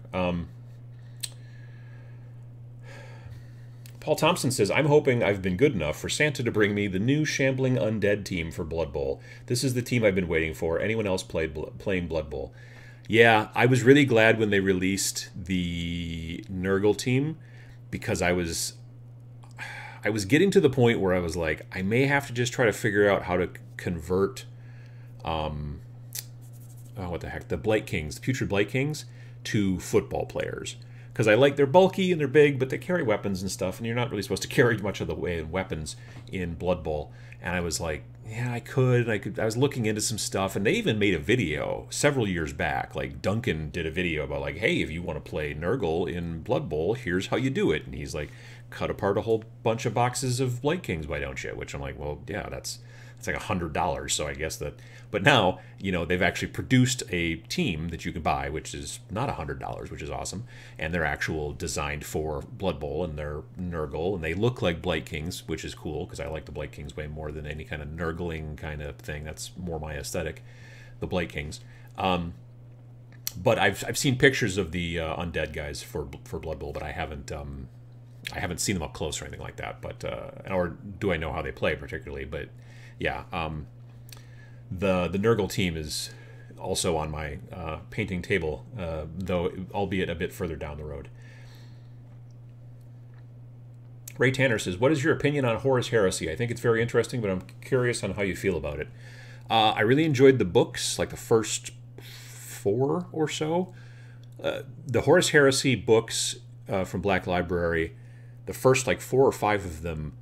Paul Thompson says, I'm hoping I've been good enough for Santa to bring me the new Shambling Undead team for Blood Bowl. This is the team I've been waiting for. Anyone else playing Blood Bowl? Yeah, I was really glad when they released the Nurgle team, because I was getting to the point where I was like, I may have to just try to figure out how to convert, what the heck, the Blight Kings, the Putrid Blight Kings, to football players. Because they're bulky and they're big, but they carry weapons and stuff, and you're not really supposed to carry much of the way in weapons in Blood Bowl. And I was like, yeah, I could. I was looking into some stuff, and they even made a video several years back. Like, Duncan did a video about, like, hey, if you want to play Nurgle in Blood Bowl, here's how you do it. And he's like, cut apart a whole bunch of boxes of Blight Kings, why don't you? Which I'm like, well, yeah, that's like $100. So I guess that, but now, you know, they've actually produced a team that you can buy, which is not $100, which is awesome. And they're actual designed for Blood Bowl, and they're Nurgle, and they look like Blight Kings, which is cool, because I like the Blight Kings way more than any kind of Nurgling kind of thing. That's more my aesthetic, the Blight Kings. But I've seen pictures of the undead guys for Blood Bowl, but I haven't seen them up close or anything like that. But or do I know how they play particularly? But yeah, the Nurgle team is also on my painting table, though albeit a bit further down the road. Ray Tanner says, what is your opinion on Horus Heresy? I think it's very interesting, but I'm curious on how you feel about it. I really enjoyed the books, like the first 4 or so. The Horus Heresy books from Black Library, the first like 4 or 5 of them,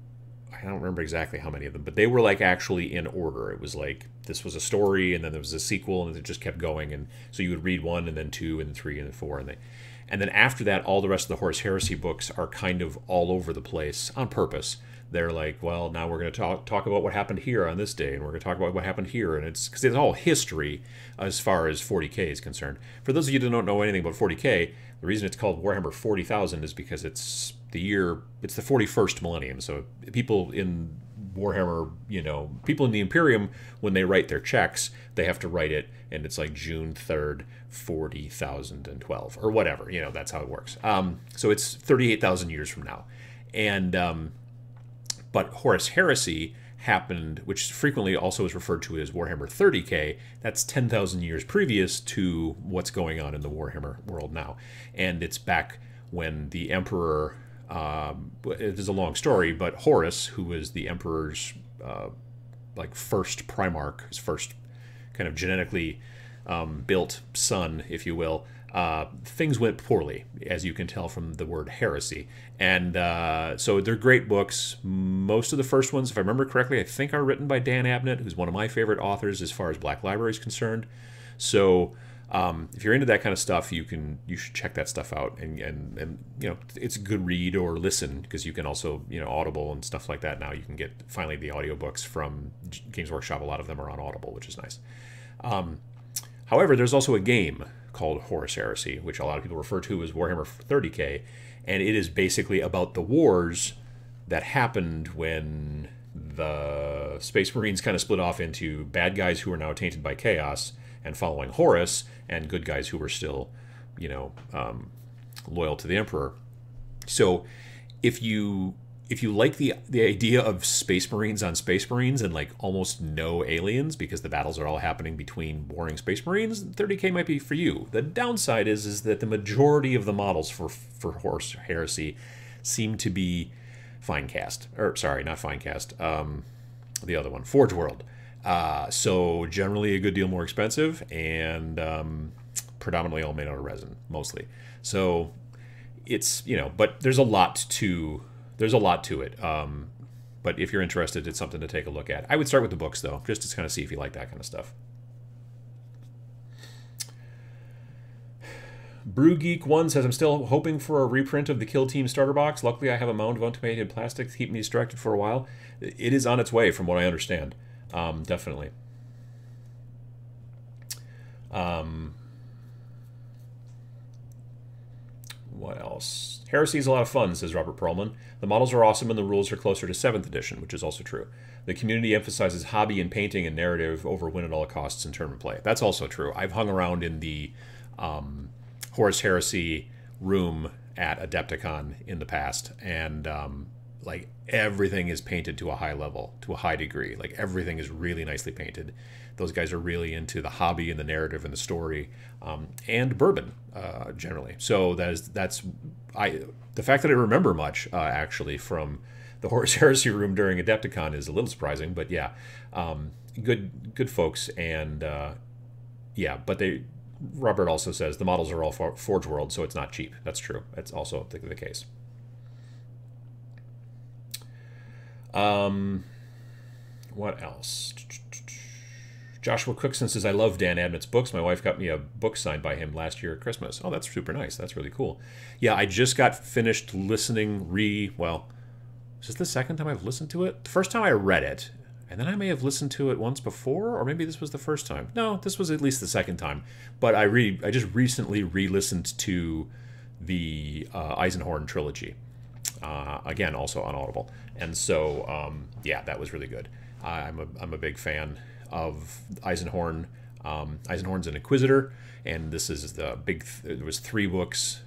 I don't remember exactly how many of them, but they were like actually in order. It was like this was a story, and then there was a sequel, and it just kept going. And so you would read 1, and then 2, and then 3, and then 4, and then after that, all the rest of the Horus Heresy books are kind of all over the place on purpose. They're like, well, now we're going to talk about what happened here on this day, and we're going to talk about what happened here, and it's because it's all history as far as 40K is concerned. For those of you that don't know anything about 40K, the reason it's called Warhammer 40,000 is because it's the 41st millennium. So people in Warhammer, people in the Imperium, when they write their checks, they have to write it, and it's like June 3rd, 40,012, or whatever. That's how it works. So it's 38,000 years from now, and but Horus Heresy happened, which frequently also is referred to as Warhammer 30K. That's 10,000 years previous to what's going on in the Warhammer world now. And it's back when the Emperor, it is a long story, but Horus, who was the Emperor's first Primarch, his first kind of genetically built son, if you will, things went poorly, as you can tell from the word heresy. And so they're great books. Most of the first ones, if I remember correctly, I think are written by Dan Abnett, who's one of my favorite authors as far as Black Library is concerned. So if you're into that kind of stuff, you should check that stuff out. And it's a good read or listen, because you can also, Audible and stuff like that. Now you can get finally the audiobooks from Games Workshop. A lot of them are on Audible, which is nice. However, there's also a game called Horus Heresy, which a lot of people refer to as Warhammer 30K, and it is basically about the wars that happened when the Space Marines kind of split off into bad guys who are now tainted by chaos and following Horus, and good guys who were still, loyal to the Emperor. So if you like the idea of Space Marines on Space Marines and like almost no aliens, because the battles are all happening between warring Space Marines, 30K might be for you. The downside is that the majority of the models for Horus Heresy seem to be Finecast. Or sorry, not Finecast. The other one, Forge World. So generally a good deal more expensive, and predominantly all made out of resin, mostly. So it's, but there's a lot to it. But if you're interested, it's something to take a look at. I would start with the books, though, just to kind of see if you like that kind of stuff. Brew Geek 1 says, I'm still hoping for a reprint of the Kill Team starter box. Luckily, I have a mound of untomated plastic to keep me distracted for a while. It is on its way, from what I understand. Definitely. What else? Heresy is a lot of fun, says Robert Perlman. The models are awesome and the rules are closer to 7th edition, which is also true. The community emphasizes hobby and painting and narrative over win at all costs in tournament play. That's also true. I've hung around in the Horus Heresy room at Adepticon in the past, and like everything is painted to a high level, to a high degree. Like everything is really nicely painted. Those guys are really into the hobby and the narrative and the story, and bourbon generally. So the fact that I remember much actually from the Horus Heresy room during Adepticon is a little surprising, but yeah, good folks, and yeah. But Robert also says the models are all Forge World, so it's not cheap. That's true. That's also the case. What else? Joshua Cookson says, I love Dan Abnett's books. My wife got me a book signed by him last year at Christmas. Oh, that's super nice. That's really cool. Yeah, I just got finished listening, well, is this the second time I've listened to it? The first time I read it, and then I may have listened to it once before, or maybe this was the first time. No, this was at least the second time. But I just recently re-listened to the Eisenhorn trilogy. Again, also on Audible. And so, yeah, that was really good. I'm a big fan of Eisenhorn. Eisenhorn's an Inquisitor, and this is the big. There was 3 books: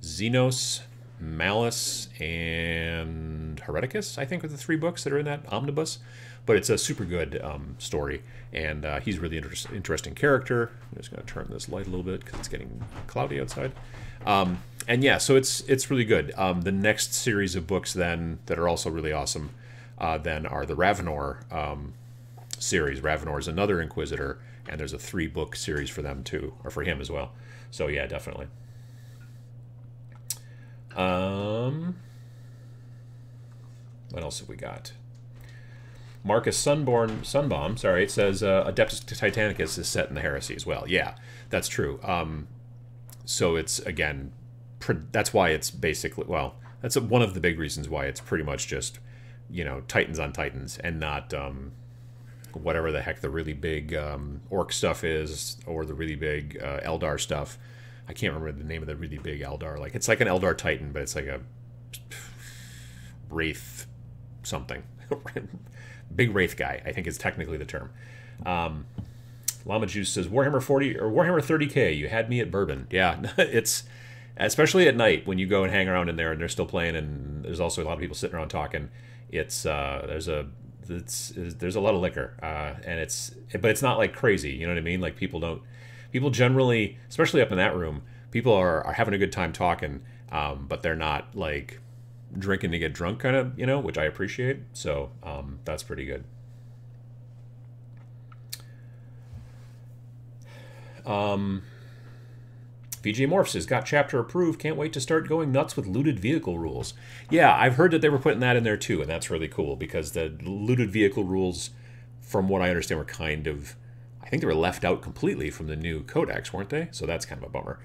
Xenos, Malice, and Hereticus. I think are the 3 books that are in that omnibus. But it's a super good story, and he's a really interesting character. I'm just going to turn this light a little bit because it's getting cloudy outside. And yeah, so it's really good. The next series of books then that are also really awesome then are the Ravenor series. Ravenor is another Inquisitor, and there's a 3-book series for them too, or for him as well. So yeah, definitely. What else have we got? Marcus Sunbomb, sorry, it says Adeptus Titanicus is set in the Heresy as well. Yeah, that's true. So it's, again, that's why it's basically, well, that's one of the big reasons why it's pretty much just, you know, Titans on Titans, and not whatever the heck the really big Orc stuff is, or the really big Eldar stuff. I can't remember the name of the really big Eldar. Like, it's like an Eldar Titan, but it's like a Wraith something. Big Wraith guy, I think is technically the term. Llama Juice says, Warhammer 40 or Warhammer 30K, you had me at bourbon. Yeah, it's, especially at night when you go and hang around in there and they're still playing, and there's also a lot of people sitting around talking. It's there's a lot of liquor, but it's not like crazy. You know what I mean? Like, people generally, especially up in that room, people are having a good time talking, but they're not like drinking to get drunk, kind of, you know, which I appreciate. So that's pretty good. VJ Morph says, got chapter approved, can't wait to start going nuts with looted vehicle rules. Yeah, I've heard that they were putting that in there too, and that's really cool, because the looted vehicle rules, from what I understand, were kind of, I think they were left out completely from the new codex, weren't they? So that's kind of a bummer.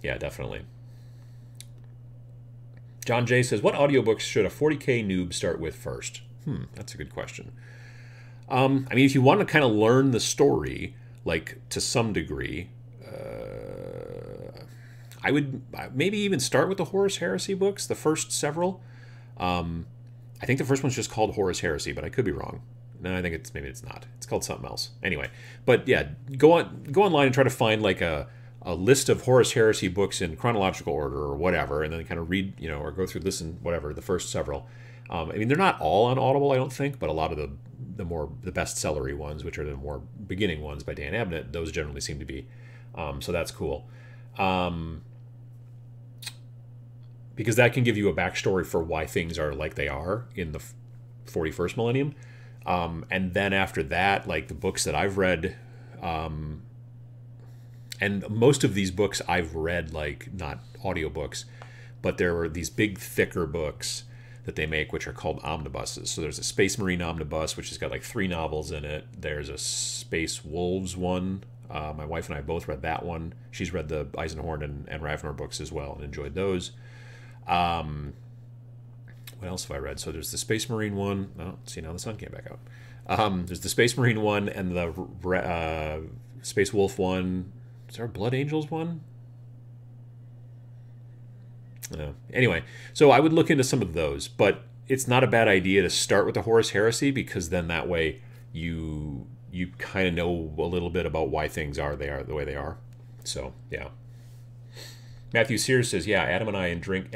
Yeah, definitely. John J says, what audiobooks should a 40K noob start with first? That's a good question. I mean, if you want to kind of learn the story, like, to some degree, I would maybe even start with the Horus Heresy books, the first several. I think the first one's just called Horus Heresy, but I could be wrong. No, I think maybe it's not. It's called something else. Anyway, but yeah, go online and try to find like a list of Horus Heresy books in chronological order or whatever, and then kind of read, you know, or go through, listen, whatever, the first several. I mean, they're not all on Audible, I don't think, but a lot of the best-sellery ones, which are the more beginning ones by Dan Abnett, those generally seem to be. So that's cool. Because that can give you a backstory for why things are like they are in the 41st millennium. And then after that, like the books that I've read, and most of these books I've read, like, not audiobooks, but there are these big, thicker books that they make, which are called omnibuses. So there's a Space Marine omnibus, which has got like 3 novels in it. There's a Space Wolves one. My wife and I both read that one. She's read the Eisenhorn and Ravnor books as well and enjoyed those. What else have I read? So there's the Space Marine one. Oh, see, now the sun came back out. There's the Space Marine one and the Space Wolf one. Is there a Blood Angels one? Anyway, so I would look into some of those, but it's not a bad idea to start with the Horus Heresy, because then that way you kind of know a little bit about why things are the way they are. So yeah. Matthew Sears says, yeah, Adam and I drink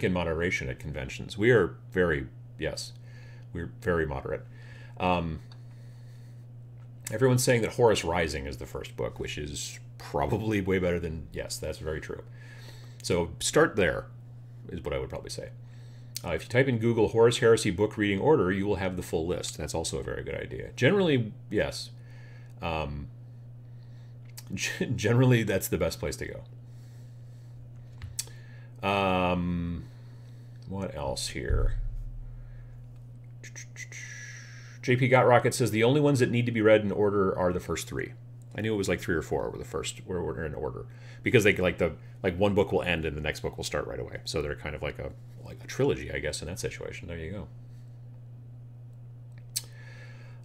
in moderation at conventions. We are we're very moderate. Everyone's saying that Horus Rising is the first book, which is probably way better than, yes, that's very true. So start there, is what I would probably say. If you type in Google Horus Heresy book reading order, you will have the full list. That's also a very good idea. Generally, yes. Generally, that's the best place to go. What else here? JP Got Rocket says the only ones that need to be read in order are the first 3. I knew it was like 3 or 4 were the first were in order, because they like one book will end and the next book will start right away. So they're kind of like a trilogy, I guess, in that situation. There you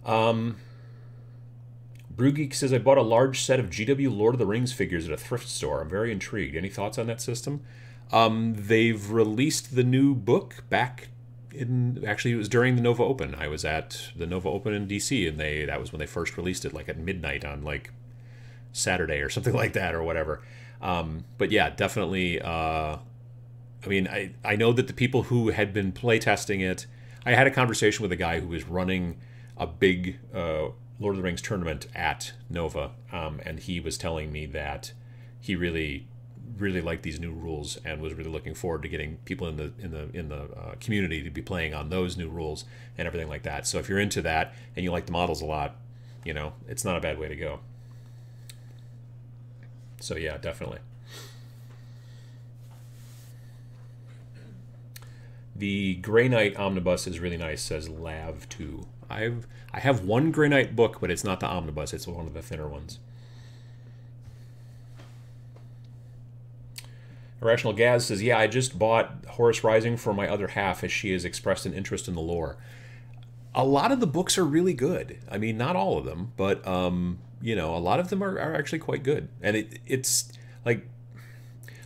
go. Brewgeek says, I bought a large set of GW Lord of the Rings figures at a thrift store. I'm very intrigued. Any thoughts on that system? They've released the new book back in, actually it was during the Nova Open. I was at the Nova Open in DC, and that was when they first released it, like at midnight on like Saturday or something like that, or whatever. But yeah, definitely. I mean, I know that the people who had been playtesting it, I had a conversation with a guy who was running a big Lord of the Rings tournament at Nova, and he was telling me that he really liked these new rules and was really looking forward to getting people in the community to be playing on those new rules and everything like that. So if you're into that and you like the models a lot, You know, it's not a bad way to go. So yeah, definitely. The Grey Knight omnibus is really nice, says Lav2. I have one Grey Knight book, but it's not the omnibus. It's one of the thinner ones. Irrational Gaz says, yeah, I just bought Horus Rising for my other half as she has expressed an interest in the lore. A lot of the books are really good. I mean, not all of them, but, you know, a lot of them are actually quite good. And it's like,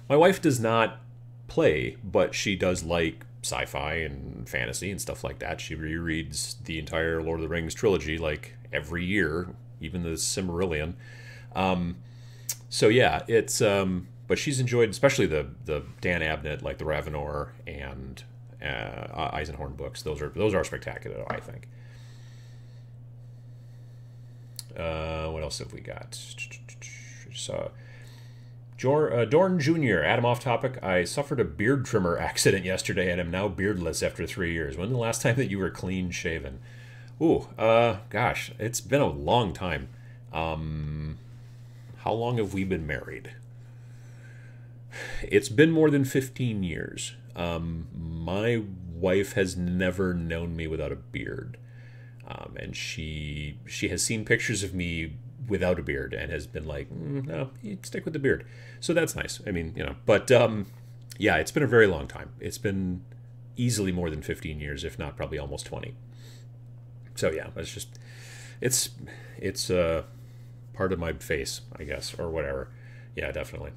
my wife does not play, but she does like sci-fi and fantasy and stuff like that. She rereads the entire Lord of the Rings trilogy like every year, even the Silmarillion. So yeah, it's but she's enjoyed especially the Dan Abnett, like the Ravenor and Eisenhorn books. Those are spectacular, I think. What else have we got? So Dorn Jr., Adam off topic. I suffered a beard trimmer accident yesterday and am now beardless after 3 years. When's the last time that you were clean shaven? Ooh, gosh, it's been a long time. How long have we been married? It's been more than 15 years. My wife has never known me without a beard. And she has seen pictures of me without a beard and has been like, no, you stick with the beard. So that's nice. I mean, you know, but yeah, it's been a very long time. It's been easily more than 15 years, if not probably almost 20. So yeah, it's just, it's part of my face, I guess, or whatever. Yeah, definitely.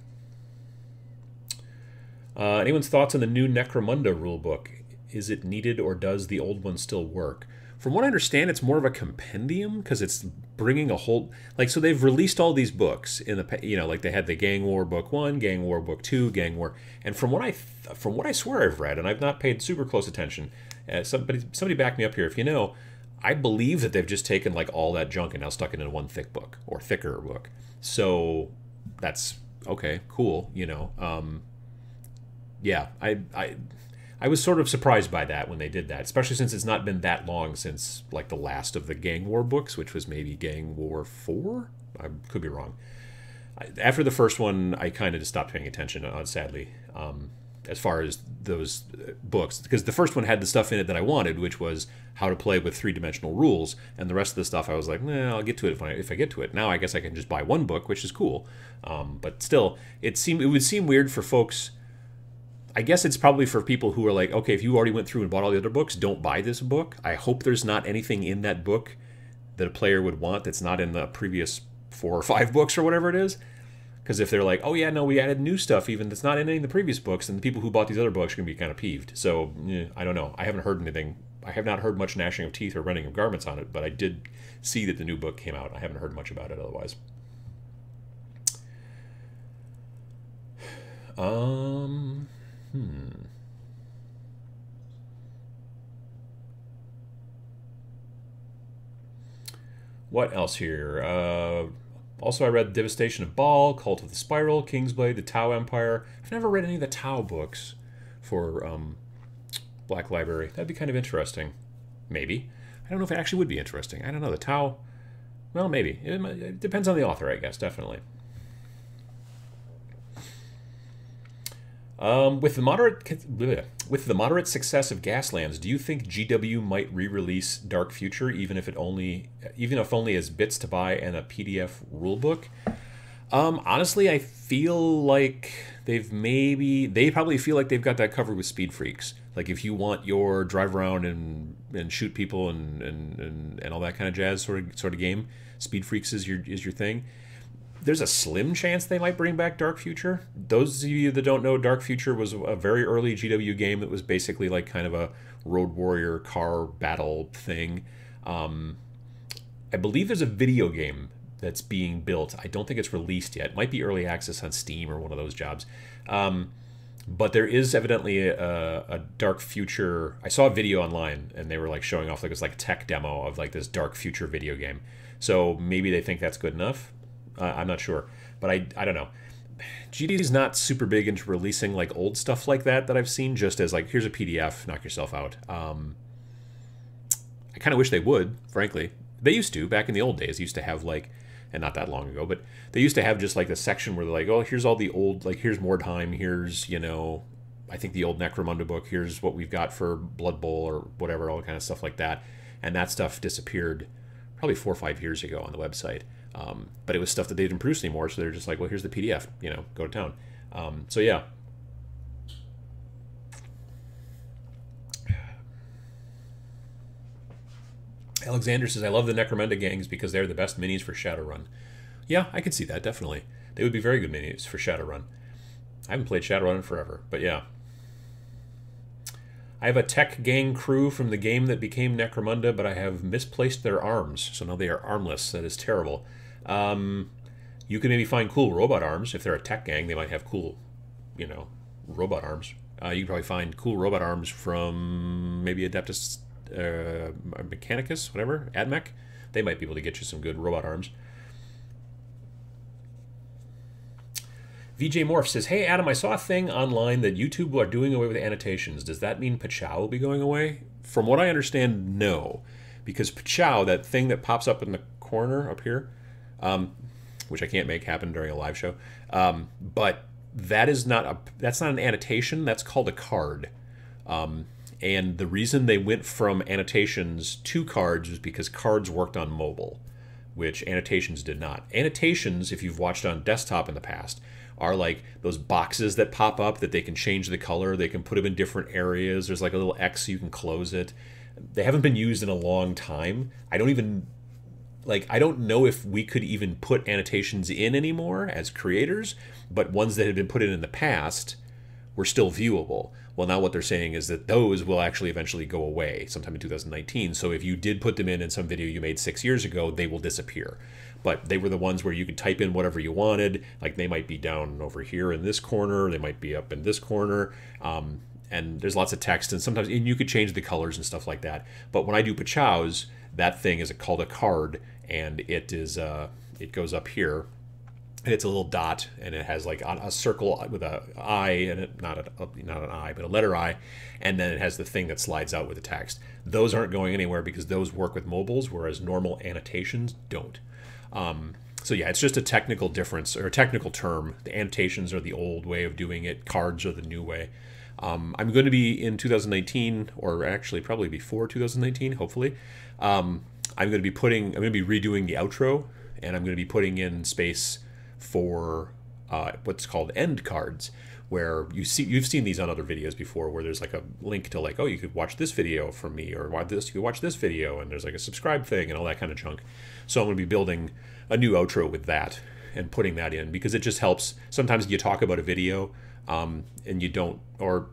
Anyone's thoughts on the new Necromunda rulebook? Is it needed or does the old one still work? From what I understand, it's more of a compendium because it's bringing a whole, like, so they've released all these books in the, you know, like they had the Gang War Book 1, Gang War Book 2, Gang War, and from what I swear I've read, and I've not paid super close attention, somebody back me up here if you know, I believe that they've just taken like all that junk and now stuck it in one thick book or thicker book. So that's okay, cool, you know. Yeah, I was sort of surprised by that when they did that, especially since it's not been that long since like the last of the Gang War books, which was maybe Gang War 4? I could be wrong. After the first one, I kind of just stopped paying attention, sadly, as far as those books. Because the first one had the stuff in it that I wanted, which was how to play with three-dimensional rules, and the rest of the stuff I was like, nah, I'll get to it if I get to it. Now I guess I can just buy one book, which is cool. But still, it would seem weird for folks. I guess it's probably for people who are like, okay, if you already went through and bought all the other books, don't buy this book. I hope there's not anything in that book that a player would want that's not in the previous 4 or 5 books or whatever it is. Because if they're like, oh yeah, no, we added new stuff even that's not in any of the previous books, then the people who bought these other books are going to be kind of peeved. So, I don't know. I haven't heard anything. I have not heard much gnashing of teeth or rending of garments on it, but I did see that the new book came out. I haven't heard much about it otherwise. What else here? Also, I read Devastation of Baal, Cult of the Spiral, Kingsblade, the Tau Empire. I've never read any of the Tau books for Black Library. That'd be kind of interesting. Maybe. I don't know if it actually would be interesting. I don't know. The Tau, well, maybe. It depends on the author, I guess, definitely. With the moderate success of Gaslands, do you think GW might re-release Dark Future, even if only as bits to buy and a PDF rulebook? Honestly, I feel like they probably feel like they've got that covered with Speed Freaks. Like if you want your drive around and shoot people and all that kind of jazz sort of game, Speed Freaks is your thing. There's a slim chance they might bring back Dark Future. Those of you that don't know, Dark Future was a very early GW game that was basically like kind of a Road Warrior car battle thing. I believe there's a video game that's being built. I don't think it's released yet. It might be early access on Steam or one of those jobs. But there is evidently a Dark Future. I saw a video online and they were like showing off like this like tech demo of like this Dark Future video game. So maybe they think that's good enough. I'm not sure, but I don't know. GD is not super big into releasing like old stuff like that I've seen just as like, here's a PDF, knock yourself out. I kind of wish they would, frankly. They used to, back in the old days, used to have like, and not that long ago, but they used to have just like a section where they're like, oh, here's all the old, like, here's Mordheim, here's, you know, I think the old Necromunda book, here's what we've got for Blood Bowl or whatever, all kind of stuff like that. And that stuff disappeared probably 4 or 5 years ago on the website. But it was stuff that they didn't produce anymore, so they're just like, well, here's the PDF, you know, go to town. So yeah. Alexander says, I love the Necromunda gangs because they're the best minis for Shadowrun. Yeah, I could see that, definitely. They would be very good minis for Shadowrun. I haven't played Shadowrun in forever, but yeah. I have a tech gang crew from the game that became Necromunda, but I have misplaced their arms, so now they are armless. That is terrible. You can maybe find cool robot arms. If they're a tech gang, they might have cool, you know, robot arms. You can probably find cool robot arms from maybe Adeptus Mechanicus, whatever, AdMech. They might be able to get you some good robot arms. VJ Morph says, hey, Adam, I saw a thing online that YouTube are doing away with annotations. Does that mean Pachow will be going away? From what I understand, no. Because Pachow, that thing that pops up in the corner up here, which I can't make happen during a live show, but that's not an annotation. That's called a card. And the reason they went from annotations to cards was because cards worked on mobile, which annotations did not. Annotations, if you've watched on desktop in the past, are like those boxes that pop up that they can change the color. They can put them in different areas. There's like a little X so you can close it. They haven't been used in a long time. I don't know if we could even put annotations in anymore as creators, but ones that had been put in the past were still viewable. Well, now what they're saying is that those will actually eventually go away sometime in 2019. So if you did put them in some video you made 6 years ago, they will disappear. But they were the ones where you could type in whatever you wanted. Like they might be down over here in this corner, they might be up in this corner, and there's lots of text, and sometimes you could change the colors and stuff like that. But when I do Pachows, that thing is called a card, and it goes up here. And it's a little dot, and it has like a circle with an I, and not an I, but a letter I, and then it has the thing that slides out with the text. Those aren't going anywhere because those work with mobiles, whereas normal annotations don't. So yeah, it's just a technical difference, or a technical term. The annotations are the old way of doing it. Cards are the new way. I'm going to be in 2019, or actually probably before 2019, hopefully. I'm going to be redoing the outro, and I'm going to be putting in space for what's called end cards, where you've seen these on other videos before, where there's like a link to like, oh, you could watch this video from me, or you could watch this video, and there's like a subscribe thing and all that kind of junk. So I'm going to be building a new outro with that and putting that in, because it just helps. Sometimes you talk about a video and you don't, or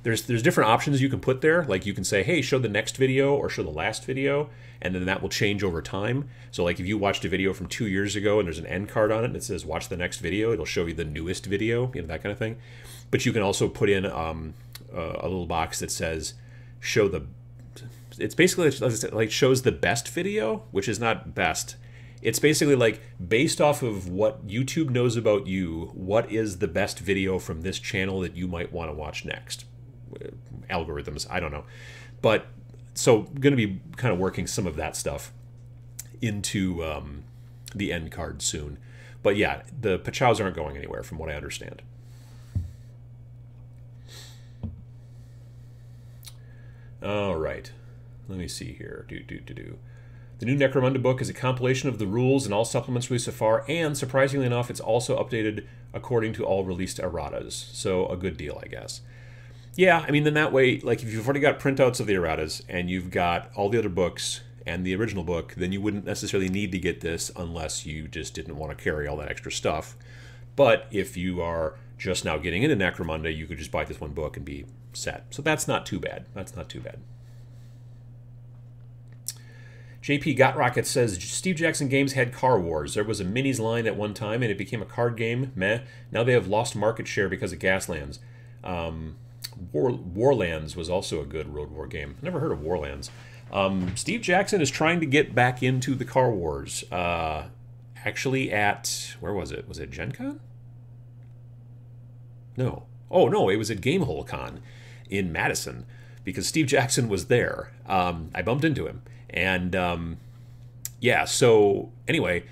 there's different options you can put there. Like you can say, hey, show the next video or show the last video, and then that will change over time. So like if you watched a video from 2 years ago and there's an end card on it and it says watch the next video, it'll show you the newest video, you know, that kind of thing. But you can also put in a little box that says show the, it's basically like shows the best video, which is not best. It's basically like, based off of what YouTube knows about you, what is the best video from this channel that you might want to watch next? Algorithms, I don't know. But so going to be kind of working some of that stuff into the end card soon. But yeah, the Pachows aren't going anywhere from what I understand. All right, let me see here. The new Necromunda book is a compilation of the rules and all supplements released so far, and surprisingly enough, it's also updated according to all released erratas. So a good deal, I guess. Yeah, I mean, then that way, like if you've already got printouts of the erratas and you've got all the other books and the original book, then you wouldn't necessarily need to get this unless you just didn't want to carry all that extra stuff. But if you are just now getting into Necromunda, you could just buy this one book and be set. So that's not too bad. That's not too bad. JP Got Rocket says, Steve Jackson Games had Car Wars. There was a minis line at one time and it became a card game. Meh. Now they have lost market share because of Gaslands. Warlands was also a good Road War game. Never heard of Warlands. Steve Jackson is trying to get back into the Car Wars. Actually at, where was it? Was it Gen Con? No. Oh, no, it was at Gamehole Con in Madison because Steve Jackson was there. I bumped into him. And Yeah, so anyway,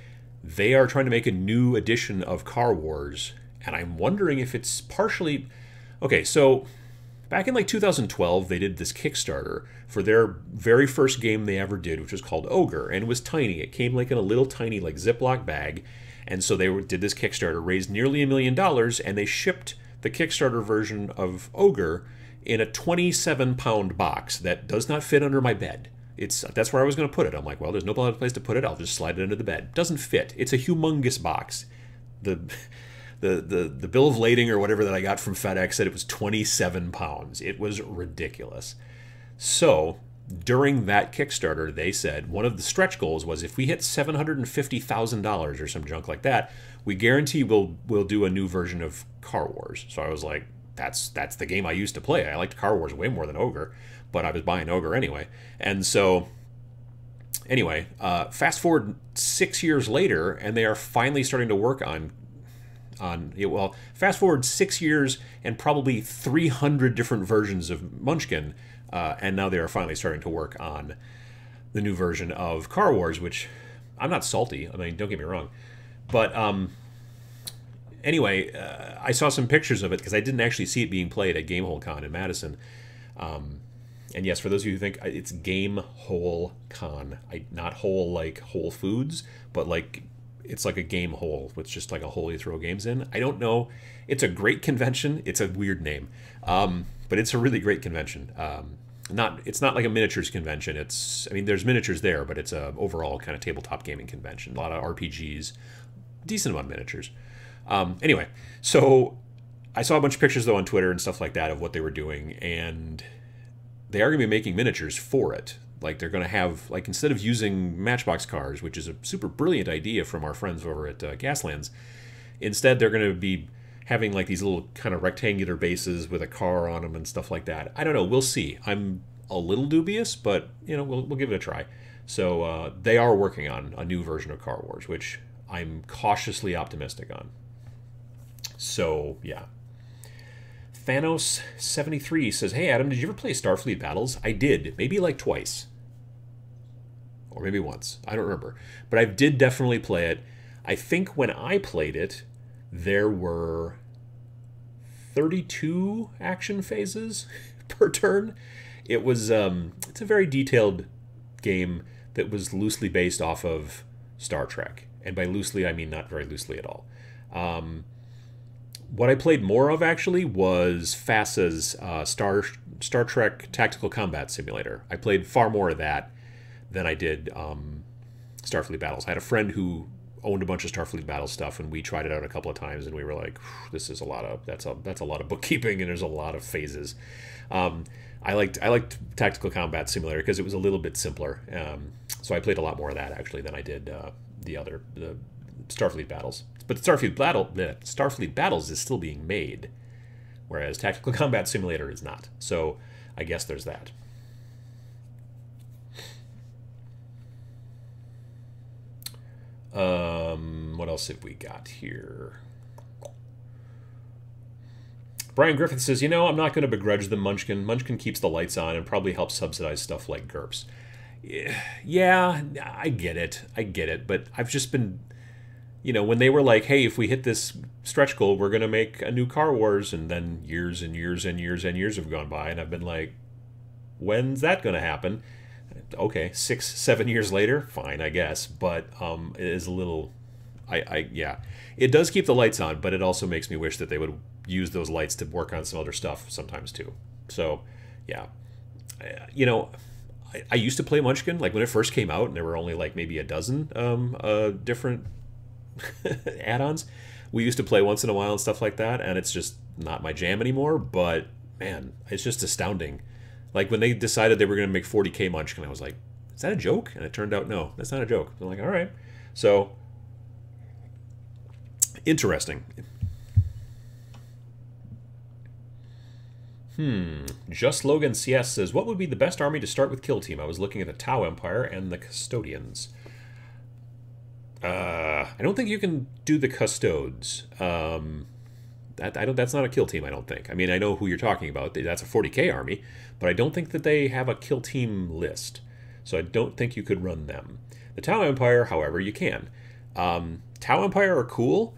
they are trying to make a new edition of Car Wars, and I'm wondering if it's partially. Okay, so back in like 2012, they did this Kickstarter for their very first game they ever did, which was called Ogre, and it was tiny. It came like in a little tiny like Ziploc bag, and so did this Kickstarter, raised nearly $1 million, and they shipped the Kickstarter version of Ogre in a 27-pound box that does not fit under my bed. That's where I was going to put it. I'm like, well, there's no other place to put it. I'll just slide it under the bed. Doesn't fit. It's a humongous box. The the bill of lading or whatever that I got from FedEx said it was 27 pounds. It was ridiculous. So during that Kickstarter, they said one of the stretch goals was if we hit $750,000 or some junk like that, we guarantee we'll do a new version of Car Wars. So I was like, that's the game I used to play. I liked Car Wars way more than Ogre, but I was buying Ogre anyway. And so anyway, fast forward 6 years later, and they are finally starting to work on well, fast forward 6 years and probably 300 different versions of Munchkin, and now they are finally starting to work on the new version of Car Wars, which I'm not salty. I mean, don't get me wrong, but anyway, I saw some pictures of it because I didn't actually see it being played at Gamehole Con in Madison. And yes, for those of you who think it's Gamehole Con, not whole like Whole Foods, but like it's like a game hole with just like a hole you throw games in. I don't know. It's a great convention. It's a weird name, but it's a really great convention. It's not like a miniatures convention. I mean, there's miniatures there, but it's a overall kind of tabletop gaming convention. A lot of RPGs, decent amount of miniatures. Anyway, so I saw a bunch of pictures though on Twitter and stuff like that of what they were doing, and they are going to be making miniatures for it. Like they're going to have, like, instead of using Matchbox cars, which is a super brilliant idea from our friends over at Gaslands, instead they're going to be having like these little kind of rectangular bases with a car on them and stuff like that. I don't know. We'll see. I'm a little dubious, but we'll give it a try. So they are working on a new version of Car Wars, which I'm cautiously optimistic on. So yeah. Thanos73 says, "Hey Adam, did you ever play Starfleet Battles?" I did, maybe like twice. Or maybe once. I don't remember. But I did definitely play it. I think when I played it, there were 32 action phases per turn. It was it's a very detailed game that was loosely based off of Star Trek. And by loosely, I mean not very loosely at all. What I played more of, actually, was FASA's Star Trek Tactical Combat Simulator. I played far more of that than I did Starfleet Battles. I had a friend who owned a bunch of Starfleet Battles stuff, and we tried it out a couple of times, and we were like, "This is that's a lot of bookkeeping, and there's a lot of phases." I liked Tactical Combat Simulator because it was a little bit simpler. So I played a lot more of that actually than I did the Starfleet Battles. But Starfleet Battles is still being made, whereas Tactical Combat Simulator is not. So I guess there's that. What else have we got here? Brian Griffith says, I'm not going to begrudge them Munchkin. Munchkin keeps the lights on and probably helps subsidize stuff like GURPS. Yeah, I get it. But I've just been, when they were like, hey, if we hit this stretch goal, we're going to make a new Car Wars. And then years and years and years and years have gone by. And I've been like, when's that going to happen? Okay, 6-7 years later, fine, I guess. But it is a little, yeah. It does keep the lights on, but it also makes me wish that they would use those lights to work on some other stuff sometimes too. So, yeah. I used to play Munchkin, like when it first came out, and there were only like maybe a dozen different add-ons. We used to play once in a while and stuff like that, and it's just not my jam anymore. But man, it's just astounding. Like when they decided they were going to make 40K Munchkin, I was like, is that a joke? And it turned out, no, that's not a joke. I'm like, all right. So, interesting. Just Logan CS says, what would be the best army to start with Kill Team? I was looking at the Tau Empire and the Custodians. I don't think you can do the Custodes. That's not a Kill Team, I don't think. I mean, I know who you're talking about. That's a 40K army, but I don't think that they have a Kill Team list. So I don't think you could run them. The Tau Empire, however, you can. Tau Empire are cool,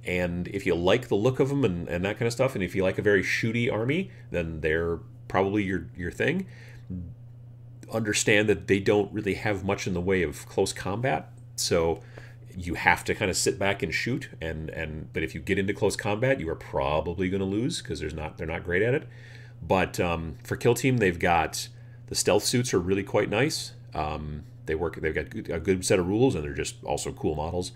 and if you like the look of them and that kind of stuff, and if you like a very shooty army, then they're probably your thing. Understand that they don't really have much in the way of close combat, so you have to kind of sit back and shoot. But if you get into close combat, you are probably going to lose because they're not great at it. But for Kill Team, they've got the stealth suits are really quite nice. They've got a good set of rules, and they're just also cool models.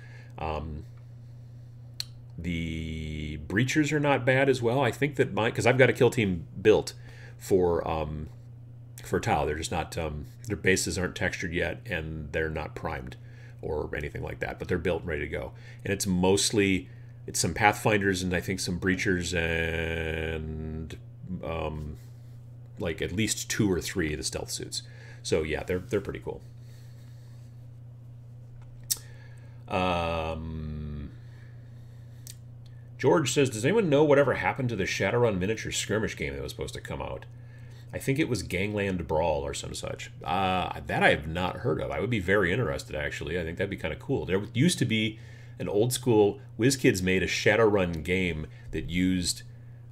The breachers are not bad as well. I think that because I've got a Kill Team built for Tau. They're just not their bases aren't textured yet, and they're not primed or anything like that. But they're built and ready to go. And it's some Pathfinders and I think some breachers and like at least 2 or 3 of the stealth suits. So yeah, they're pretty cool. George says, does anyone know whatever happened to the Shadowrun miniature skirmish game that was supposed to come out? I think it was Gangland Brawl or some such. That I have not heard of. I would be very interested, actually. I think that'd be kind of cool. There used to be an old school, WizKids made a Shadowrun game that used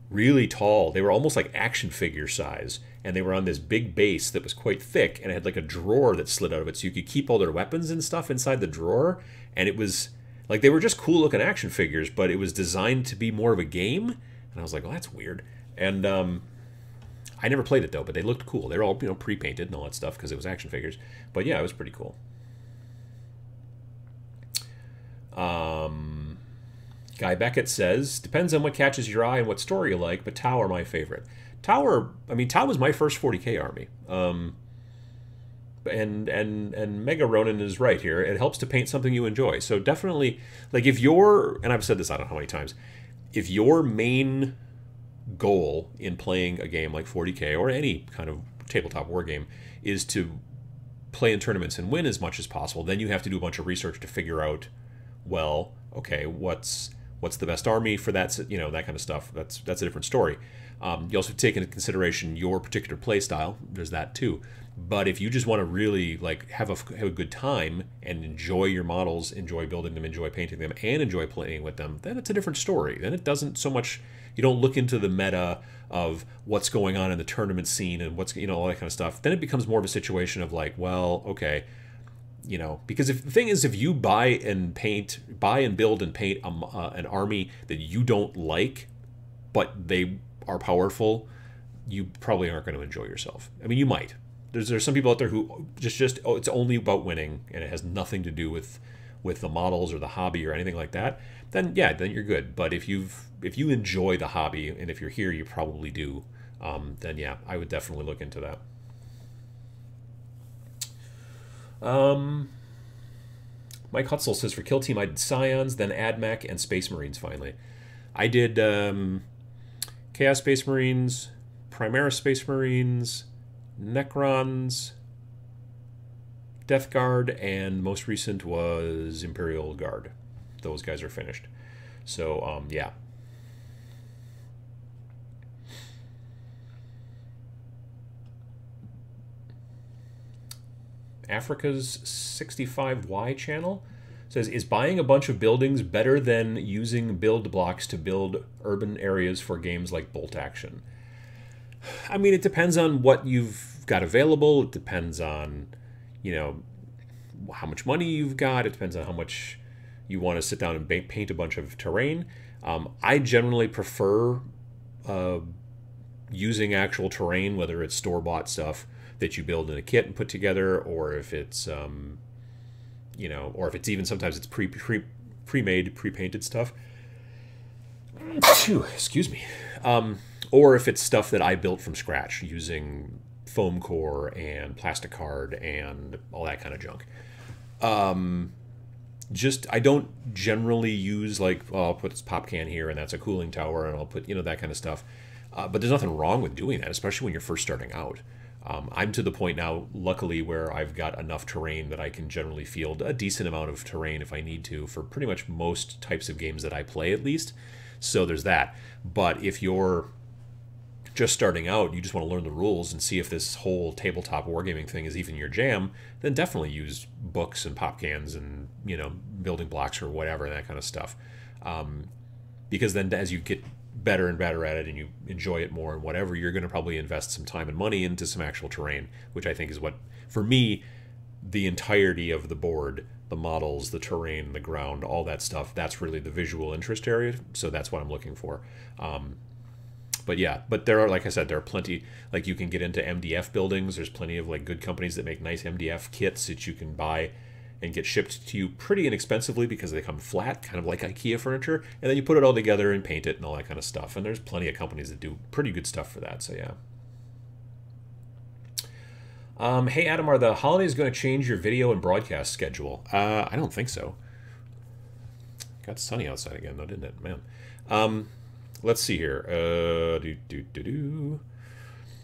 really tall, they were almost like action figure size, and they were on this big base that was quite thick, and it had like a drawer that slid out of it, so you could keep all their weapons and stuff inside the drawer, and it was, like, they were just cool looking action figures, but it was designed to be more of a game, and I was like, well, that's weird. And I never played it, though, but they looked cool. They were all, pre-painted and all that stuff, because it was action figures. But yeah, it was pretty cool. Guy Beckett says, depends on what catches your eye and what story you like, but Tau are my favorite. Tau was my first 40k army. And Mega Ronin is right here. It helps to paint something you enjoy. So definitely, like if you're, and I've said this I don't know how many times, if your main goal in playing a game like 40k or any kind of tabletop war game is to play in tournaments and win as much as possible, then you have to do a bunch of research to figure out, well, okay, what's the best army for that, that kind of stuff. That's a different story. You also take into consideration your particular play style. There's that too. But if you just want to really like have a good time and enjoy your models, enjoy building them, enjoy painting them, and enjoy playing with them, then it's a different story. Then it doesn't so much, you don't look into the meta of what's going on in the tournament scene and what's, all that kind of stuff. Then it becomes more of a situation of like, well, okay, because the thing is, if you buy and build and paint an army that you don't like, but they are powerful, you probably aren't going to enjoy yourself. I mean, you might. There's some people out there who just it's only about winning and it has nothing to do with the models or the hobby or anything like that. Then yeah, then you're good. But if you enjoy the hobby, and if you're here, you probably do. Then yeah, I would definitely look into that. Mike Hutzel says, for Kill Team, I did Scions, then AdMech, and Space Marines finally. I did Chaos Space Marines, Primaris Space Marines, Necrons, Death Guard, and most recent was Imperial Guard. Those guys are finished. So, yeah. Africa's 65Y channel says, is buying a bunch of buildings better than using build blocks to build urban areas for games like Bolt Action? I mean, it depends on what you've got available. It depends on, how much money you've got. It depends on how much you want to sit down and paint a bunch of terrain. I generally prefer using actual terrain, whether it's store-bought stuff that you build in a kit and put together, or if it's or if it's even sometimes it's pre-made, pre-painted stuff. Excuse me. Or if it's stuff that I built from scratch using foam core and plastic card and all that kind of junk. I don't generally use I'll put this pop can here and that's a cooling tower, and I'll put that kind of stuff. But there's nothing wrong with doing that, especially when you're first starting out. I'm to the point now, luckily, where I've got enough terrain that I can generally field a decent amount of terrain if I need to for pretty much most types of games that I play, at least. So there's that. But if you're just starting out, you just want to learn the rules and see if this whole tabletop wargaming thing is even your jam, then definitely use books and pop cans and, you know, building blocks or whatever, that kind of stuff. Because then as you get better and better at it and you enjoy it more and whatever, you're going to probably invest some time and money into some actual terrain, which I think is what, for me, the entirety of the board, the models, the terrain, the ground, all that stuff, that's really the visual interest area. So that's what I'm looking for. But yeah, but there are, like I said, there are plenty, like you can get into MDF buildings. There's plenty of like good companies that make nice MDF kits that you can buy and get shipped to you pretty inexpensively because they come flat, kind of like IKEA furniture. And then you put it all together and paint it and all that kind of stuff. And there's plenty of companies that do pretty good stuff for that. So yeah. Hey Adam, are the holidays going to change your video and broadcast schedule? I don't think so. Got sunny outside again though, didn't it? Man. Let's see here.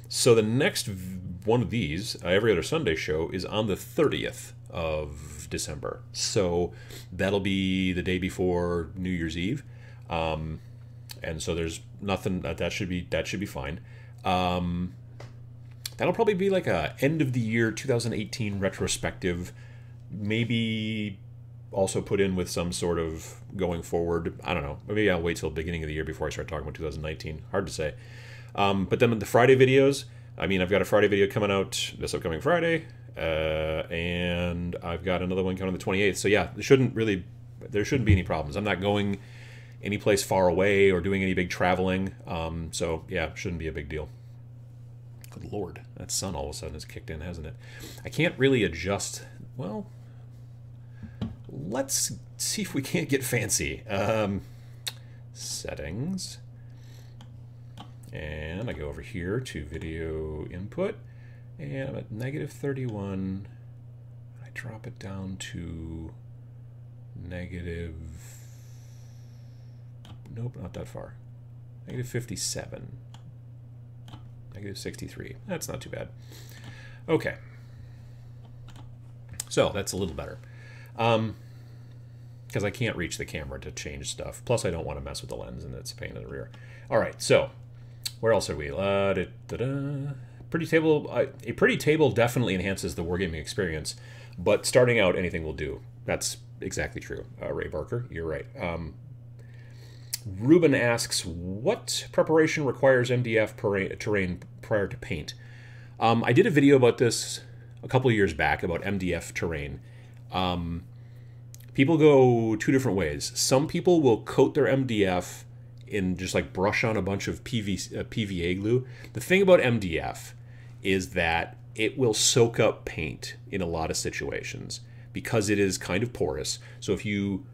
So the next one of these, Every Other Sunday show, is on the 30th of December. So that'll be the day before New Year's Eve. And so there's nothing, that should be fine. That'll probably be like a end of the year 2018 retrospective, maybe also put in with some sort of going forward. I don't know. Maybe I'll wait till the beginning of the year before I start talking about 2019. Hard to say. But then the Friday videos, I mean, I've got a Friday video coming out this upcoming Friday, and I've got another one coming on the 28th. So yeah, there shouldn't be any problems. I'm not going any place far away or doing any big traveling. So yeah, shouldn't be a big deal. Good Lord, that sun all of a sudden has kicked in, hasn't it? I can't really adjust. Well, let's see if we can't get fancy. Settings. And I go over here to video input. And I'm at -31. I drop it down to negative... Nope, not that far. -57. -63. That's not too bad. Okay. So that's a little better. Because I can't reach the camera to change stuff. Plus, I don't want to mess with the lens, and it's a pain in the rear. All right, so where else are we? Pretty table. A pretty table definitely enhances the wargaming experience, but starting out, anything will do. That's exactly true. Ray Barker, you're right. Ruben asks, what preparation requires MDF terrain prior to paint? I did a video about this a couple of years back about MDF terrain. People go two different ways. Some people will coat their MDF in just like brush on a bunch of PVA glue. The thing about MDF is that it will soak up paint in a lot of situations because it is kind of porous. So if you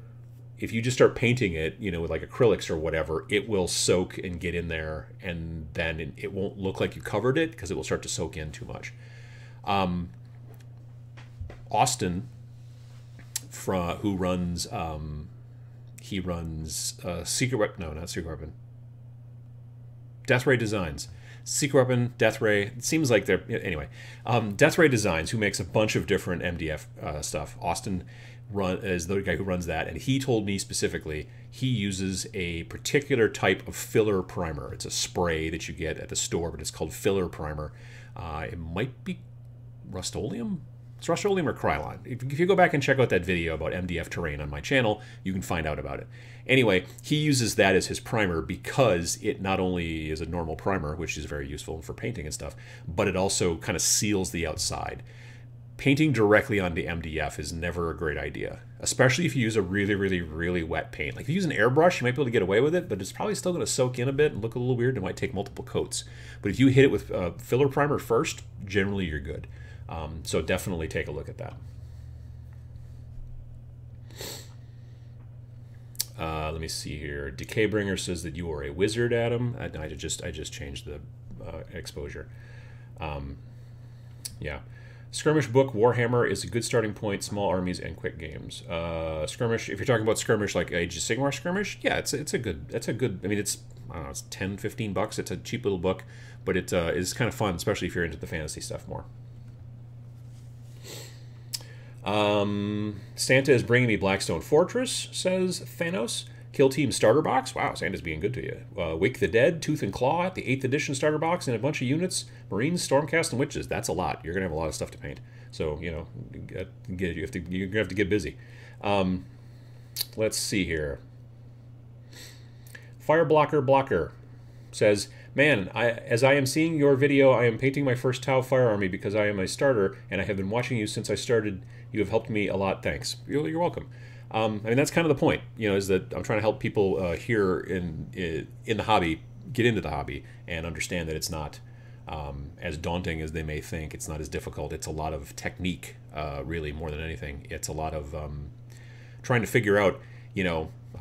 just start painting it, you know, with like acrylics or whatever, it will soak and get in there, and then it won't look like you covered it because it will start to soak in too much. Austin, who runs, he runs Secret Weapon, no, not Secret Weapon, Death Ray Designs. Secret Weapon, Death Ray, it seems like they're, anyway. Death Ray Designs, who makes a bunch of different MDF stuff. Austin is the guy who runs that, and he told me specifically he uses a particular type of filler primer. It's a spray that you get at the store, but it's called filler primer. It might be Rust-Oleum? It's Rust-Oleum or Krylon. If you go back and check out that video about MDF terrain on my channel, you can find out about it. Anyway, he uses that as his primer because it not only is a normal primer, which is very useful for painting and stuff, but it also kind of seals the outside. Painting directly onto MDF is never a great idea, especially if you use a really, really, really wet paint. Like if you use an airbrush, you might be able to get away with it, but it's probably still going to soak in a bit and look a little weird. It might take multiple coats. But if you hit it with filler primer first, generally you're good. So definitely take a look at that. Let me see here. Decaybringer says that you are a wizard, Adam. I just changed the exposure. Yeah. Skirmish book, Warhammer is a good starting point, small armies and quick games. Skirmish, if you're talking about skirmish like Age of Sigmar skirmish, yeah, it's a good, I mean, it's, I don't know, it's 10, 15 bucks. It's a cheap little book, but it is kind of fun, especially if you're into the fantasy stuff more. Santa is bringing me Blackstone Fortress, says Thanos. Kill Team starter box. Wow, Santa's being good to you. Wake the Dead, Tooth and Claw, the 8th edition starter box, and a bunch of units. Marines, Stormcast, and Witches. That's a lot. You're gonna have a lot of stuff to paint. So you're gonna have to get busy. Let's see here. Fire Blocker says, man, as I am seeing your video, I am painting my first Tau Fire Army because I am a starter, and I have been watching you since I started. You have helped me a lot. Thanks. You're welcome. I mean, that's kind of the point, is that I'm trying to help people here in the hobby get into the hobby and understand that it's not as daunting as they may think. It's not as difficult. It's a lot of technique, really, more than anything. It's a lot of trying to figure out,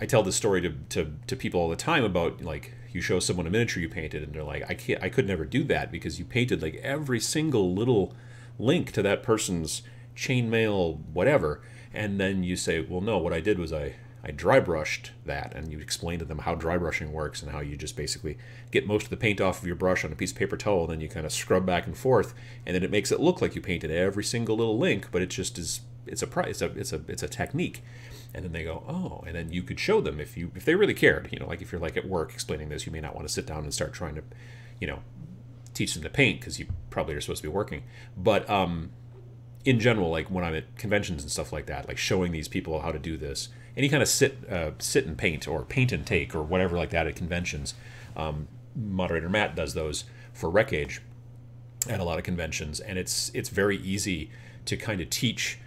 I tell this story to people all the time about, like, you show someone a miniature you painted and they're like, I could never do that because you painted like every single little link to that person's chainmail whatever, and then you say, well, no, what I did was I dry brushed that, and you explain to them how dry brushing works and how you just basically get most of the paint off of your brush on a piece of paper towel, and then you kind of scrub back and forth, and then it makes it look like you painted every single little link, but it just is, it's a technique. And then they go, oh, and then you could show them if they really cared, like if you're like at work explaining this, you may not want to sit down and start trying to, teach them to paint because you probably are supposed to be working. But in general, like when I'm at conventions and stuff like that, like showing these people how to do this, any kind of sit and paint or paint and take or whatever like that at conventions. Moderator Matt does those for Rec Age at a lot of conventions, and it's very easy to kind of teach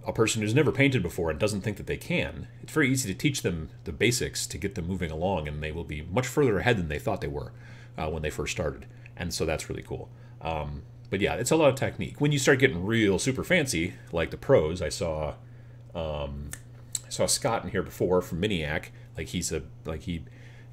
a person who's never painted before and doesn't think that they can. It's very easy to teach them the basics to get them moving along, and they will be much further ahead than they thought they were when they first started. And so that's really cool. But yeah, it's a lot of technique. When you start getting real super fancy, like the pros, I saw Scott in here before from Miniac. Like he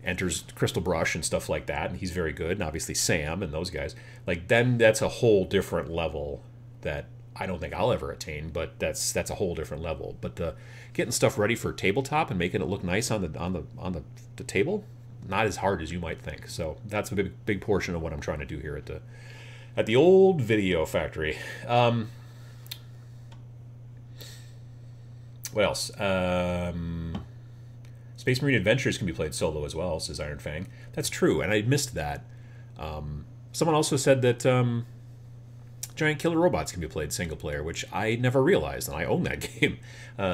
enters Crystal Brush and stuff like that, and he's very good. And obviously Sam and those guys. Like then that's a whole different level that I don't think I'll ever attain, but that's a whole different level. But getting stuff ready for tabletop and making it look nice on the table, not as hard as you might think. So that's a big portion of what I'm trying to do here at the old video factory. What else? Space Marine Adventures can be played solo as well, says Iron Fang. That's true, and I missed that. Someone also said that Giant Killer Robots can be played single player, which I never realized, and I own that game.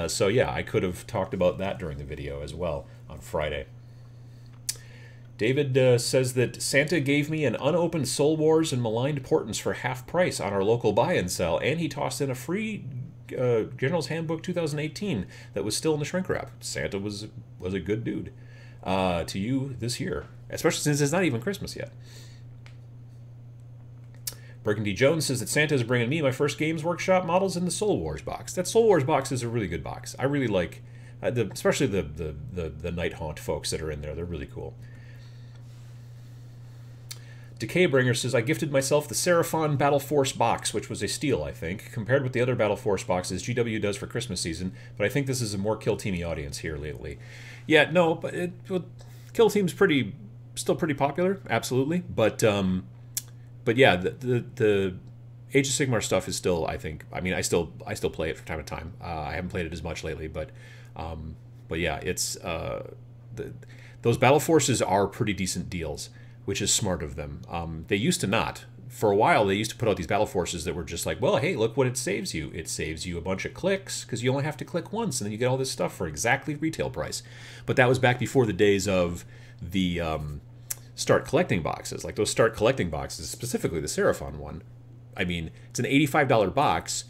So yeah, I could have talked about that during the video as well on Friday. David says that Santa gave me an unopened Soul Wars and Maligned Portents for half price on our local buy and sell, and he tossed in a free General's Handbook 2018 that was still in the shrink wrap. Santa was a good dude to you this year, especially since it's not even Christmas yet. Burgundy Jones says that Santa is bringing me my first Games Workshop models in the Soul Wars box. That Soul Wars box is a really good box. I really like, especially the Night Haunt folks that are in there. They're really cool. Decaybringer says, I gifted myself the Seraphon Battle Force box, which was a steal, I think, compared with the other Battle Force boxes GW does for Christmas season, but I think this is a more Kill Teamy audience here lately. Yeah, no, but Kill Team's still pretty popular, absolutely, but yeah, the Age of Sigmar stuff is still, I think, I mean, I still play it from time to time. I haven't played it as much lately, but yeah, it's those Battle Forces are pretty decent deals, which is smart of them. They used to not. For a while, they used to put out these Battle Forces that were just like, well, hey, look what it saves you. It saves you a bunch of clicks, because you only have to click once, and then you get all this stuff for exactly retail price. But that was back before the days of the Start Collecting boxes. Like those Start Collecting boxes, specifically the Seraphon one. I mean, it's an $85 box.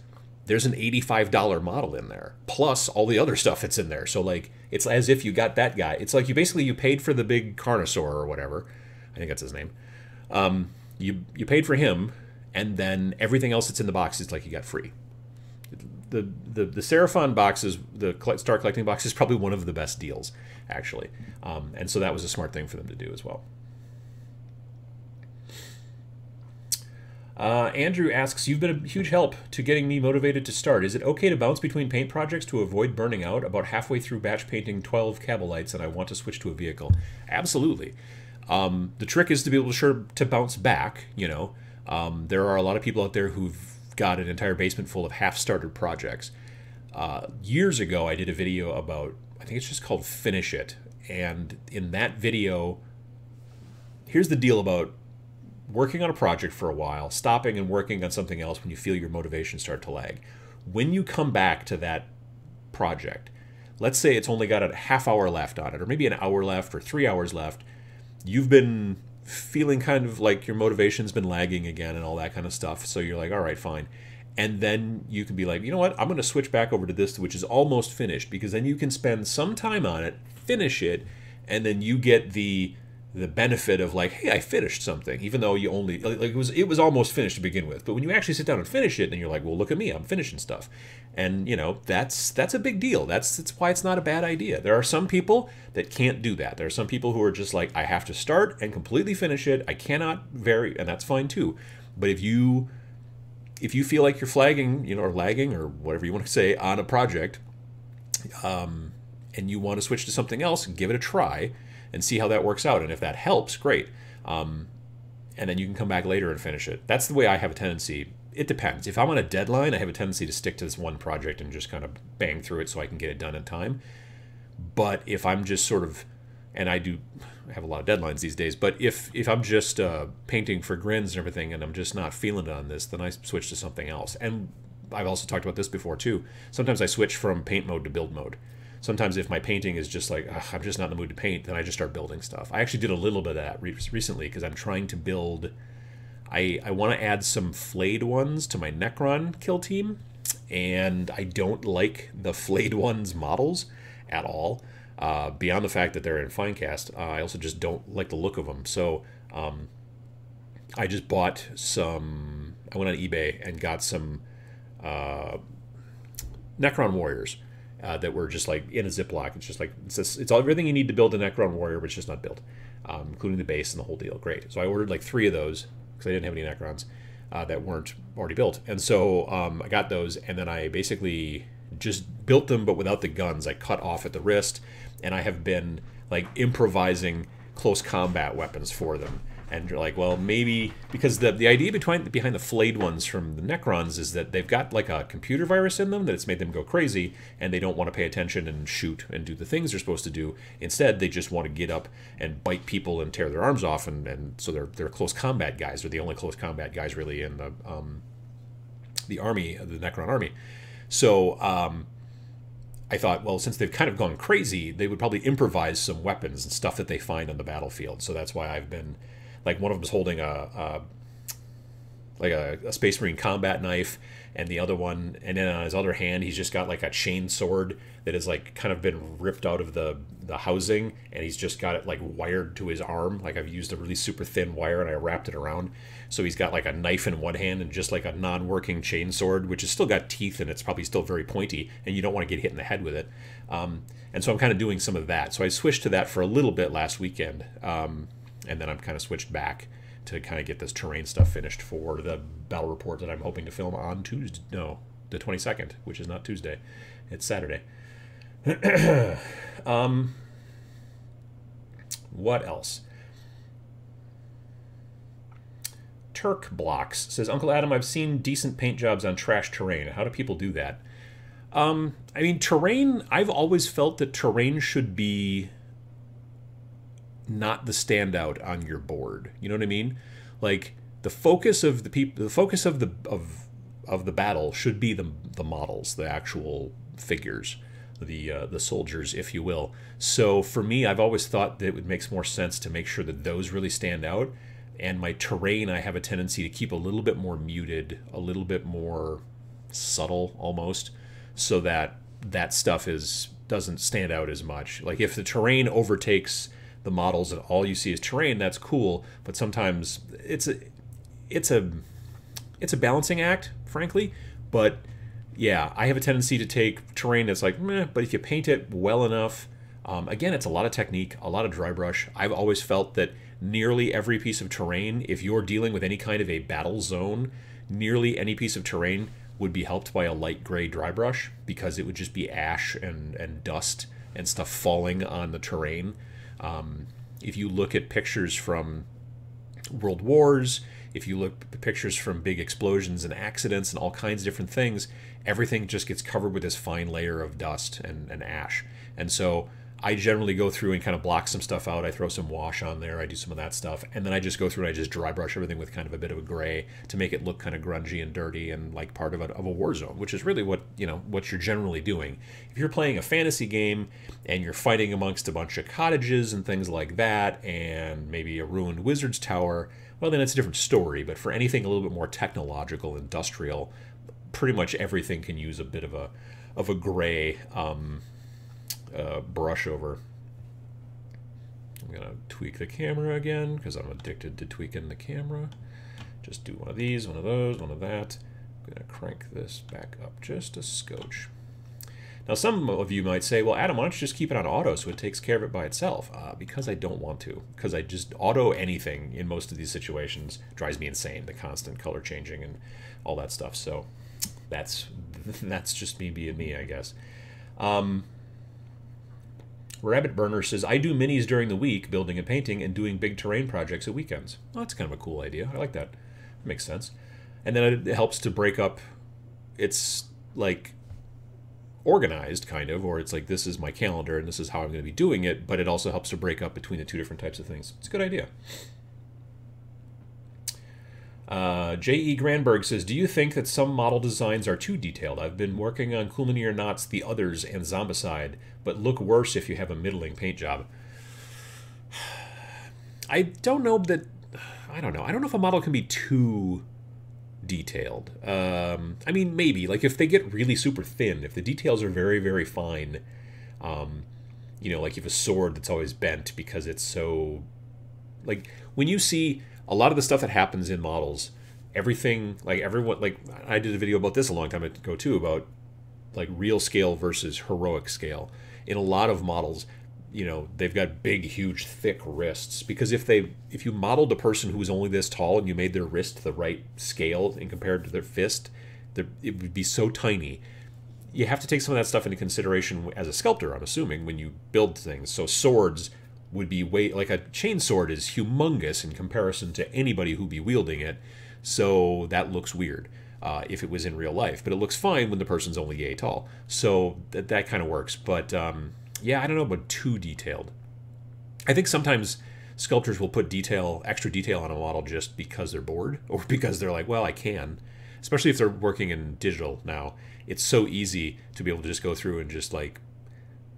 There's an $85 model in there, plus all the other stuff that's in there. So, like, it's as if you got that guy. It's like you paid for the big Carnosaur or whatever. I think that's his name. You paid for him, and then everything else that's in the box is like you got free. The Seraphon boxes, the Star Collecting box, is probably one of the best deals, actually. And so that was a smart thing for them to do as well. Andrew asks, you've been a huge help to getting me motivated to start. Is it okay to bounce between paint projects to avoid burning out? About halfway through batch painting 12 Cabalites, and I want to switch to a vehicle. Absolutely. The trick is to be able to bounce back, There are a lot of people out there who've got an entire basement full of half-started projects. Years ago, I did a video about, I think it's just called Finish It, And in that video, here's the deal about working on a project for a while, stopping and working on something else when you feel your motivation start to lag. When you come back to that project, let's say it's only got a half hour left on it, or maybe an hour left, or 3 hours left. You've been feeling kind of like your motivation's been lagging again and all that kind of stuff. So you're like, all right, fine. And then you can be like, you know what? I'm going to switch back over to this, which is almost finished, because then you can spend some time on it, finish it, and then you get the benefit of like, hey, I finished something, even though you only like it was almost finished to begin with. But when you actually sit down and finish it, then you're like, well, look at me, I'm finishing stuff, and you know that's a big deal. That's why it's not a bad idea. There are some people that can't do that. There are some people who are just like, I have to start and completely finish it. I cannot vary, and that's fine too. But if you feel like you're flagging, you know, or lagging, or whatever you want to say on a project, and you want to switch to something else, give it a try and see how that works out. And if that helps, great. And then you can come back later and finish it. That's the way I have a tendency. It depends. If I'm on a deadline, I have a tendency to stick to this one project and just kind of bang through it so I can get it done in time. But if I'm just sort of, and I have a lot of deadlines these days, but if I'm just painting for grins and everything and I'm just not feeling it on this, then I switch to something else. And I've also talked about this before too. Sometimes I switch from paint mode to build mode. Sometimes if my painting is just like, I'm just not in the mood to paint, then I just start building stuff. I actually did a little bit of that recently because I'm trying to build, I want to add some flayed ones to my Necron kill team, and I don't like the flayed ones models at all, beyond the fact that they're in Finecast. I also just don't like the look of them. So I just bought some, I went on eBay and got some Necron Warriors. That were just like in a Ziploc. It's just like, it's everything you need to build a Necron Warrior, but it's just not built, including the base and the whole deal. Great. So I ordered like 3 of those because I didn't have any Necrons that weren't already built. And so I got those, and then I basically just built them, but without the guns. I cut off at the wrist, and I have been like improvising close combat weapons for them. And you're like, well, maybe, because the idea behind the flayed ones from the Necrons is that they've got like a computer virus in them that it's made them go crazy, and they don't want to pay attention and shoot and do the things they're supposed to do. Instead, they just want to get up and bite people and tear their arms off, and so they're close combat guys. They're the only close combat guys really in the army, the Necron army. So I thought, well, since they've kind of gone crazy, they would probably improvise some weapons and stuff that they find on the battlefield. So that's why I've been, like, one of them is holding a Space Marine combat knife, and the other one, and then on his other hand, he's just got like a chain sword that has like kind of been ripped out of the housing, and he's just got it like wired to his arm. Like, I've used a really super thin wire and I wrapped it around. So he's got like a knife in one hand and just like a non-working chain sword, which has still got teeth and it's probably still very pointy, and you don't want to get hit in the head with it. And so I'm kind of doing some of that. So I switched to that for a little bit last weekend. And then I'm kind of switched back to kind of get this terrain stuff finished for the battle report that I'm hoping to film on Tuesday. No, the 22nd, which is not Tuesday. It's Saturday. What else? Turk Blocks says, Uncle Adam, I've seen decent paint jobs on trash terrain. How do people do that? I mean, terrain, I've always felt that terrain should be not the standout on your board. You know what I mean? Like, the focus of the focus of the battle should be the models, the actual figures, the soldiers, if you will. So for me, I've always thought that it makes more sense to make sure that those really stand out. And my terrain, I have a tendency to keep a little bit more muted, a little bit more subtle almost, so that that stuff doesn't stand out as much. Like, if the terrain overtakes the models and all you see is terrain, that's cool, but sometimes it's a balancing act, frankly. But yeah, I have a tendency to take terrain that's like meh, but if you paint it well enough, again, it's a lot of technique, a lot of dry brush. I've always felt that nearly every piece of terrain, if you're dealing with any kind of a battle zone, nearly any piece of terrain would be helped by a light gray dry brush, because it would just be ash and dust and stuff falling on the terrain. If you look at pictures from World Wars, if you look at pictures from big explosions and accidents and all kinds of different things, everything just gets covered with this fine layer of dust and ash. And so I generally go through and kind of block some stuff out. I throw some wash on there. I do some of that stuff. And then I just go through and I just dry brush everything with kind of a bit of a gray to make it look kind of grungy and dirty and like part of a war zone, which is really what, what you're generally doing. If you're playing a fantasy game and you're fighting amongst a bunch of cottages and things like that, and maybe a ruined wizard's tower, well, then it's a different story. But for anything a little bit more technological, industrial, pretty much everything can use a bit of a gray brush over. I'm gonna tweak the camera again because I'm addicted to tweaking the camera. Just do one of these, one of those, one of that. I'm gonna crank this back up just a scotch. Now some of you might say, well, Adam, why don't you just keep it on auto so it takes care of it by itself? Because I don't want to. Because I just auto anything in most of these situations drives me insane. The constant color changing and all that stuff. So that's just me being me, I guess. Rabbit Burner says, I do minis during the week, building and painting, and doing big terrain projects at weekends. Well, that's kind of a cool idea. I like that. It makes sense. And then it helps to break up. It's like organized, kind of, or it's like this is my calendar and this is how I'm going to be doing it, but it also helps to break up between the two different types of things. It's a good idea. J.E. Granberg says, do you think that some model designs are too detailed? I've been working on Coulommiers Knots, The Others, and Zombicide, but look worse if you have a middling paint job. I don't know that... I don't know. I don't know if a model can be too detailed. I mean, maybe. Like, if they get really super thin, if the details are very, very fine, like you have a sword that's always bent because it's so... Like, when you see... A lot of the stuff that happens in models, everything, like everyone, like I did a video about this a long time ago too, about like real scale versus heroic scale. In a lot of models, they've got big, huge, thick wrists because if you modeled a person who was only this tall and you made their wrist the right scale and compared to their fist, it would be so tiny. You have to take some of that stuff into consideration as a sculptor, I'm assuming, when you build things. So swords would be like a chainsword is humongous in comparison to anybody who'd be wielding it, so that looks weird if it was in real life, but it looks fine when the person's only yay tall, so that kind of works. But yeah, I don't know about too detailed. I think sometimes sculptors will put extra detail on a model just because they're bored, or because they're like, well, I can, especially if they're working in digital now. It's so easy to be able to just go through and just like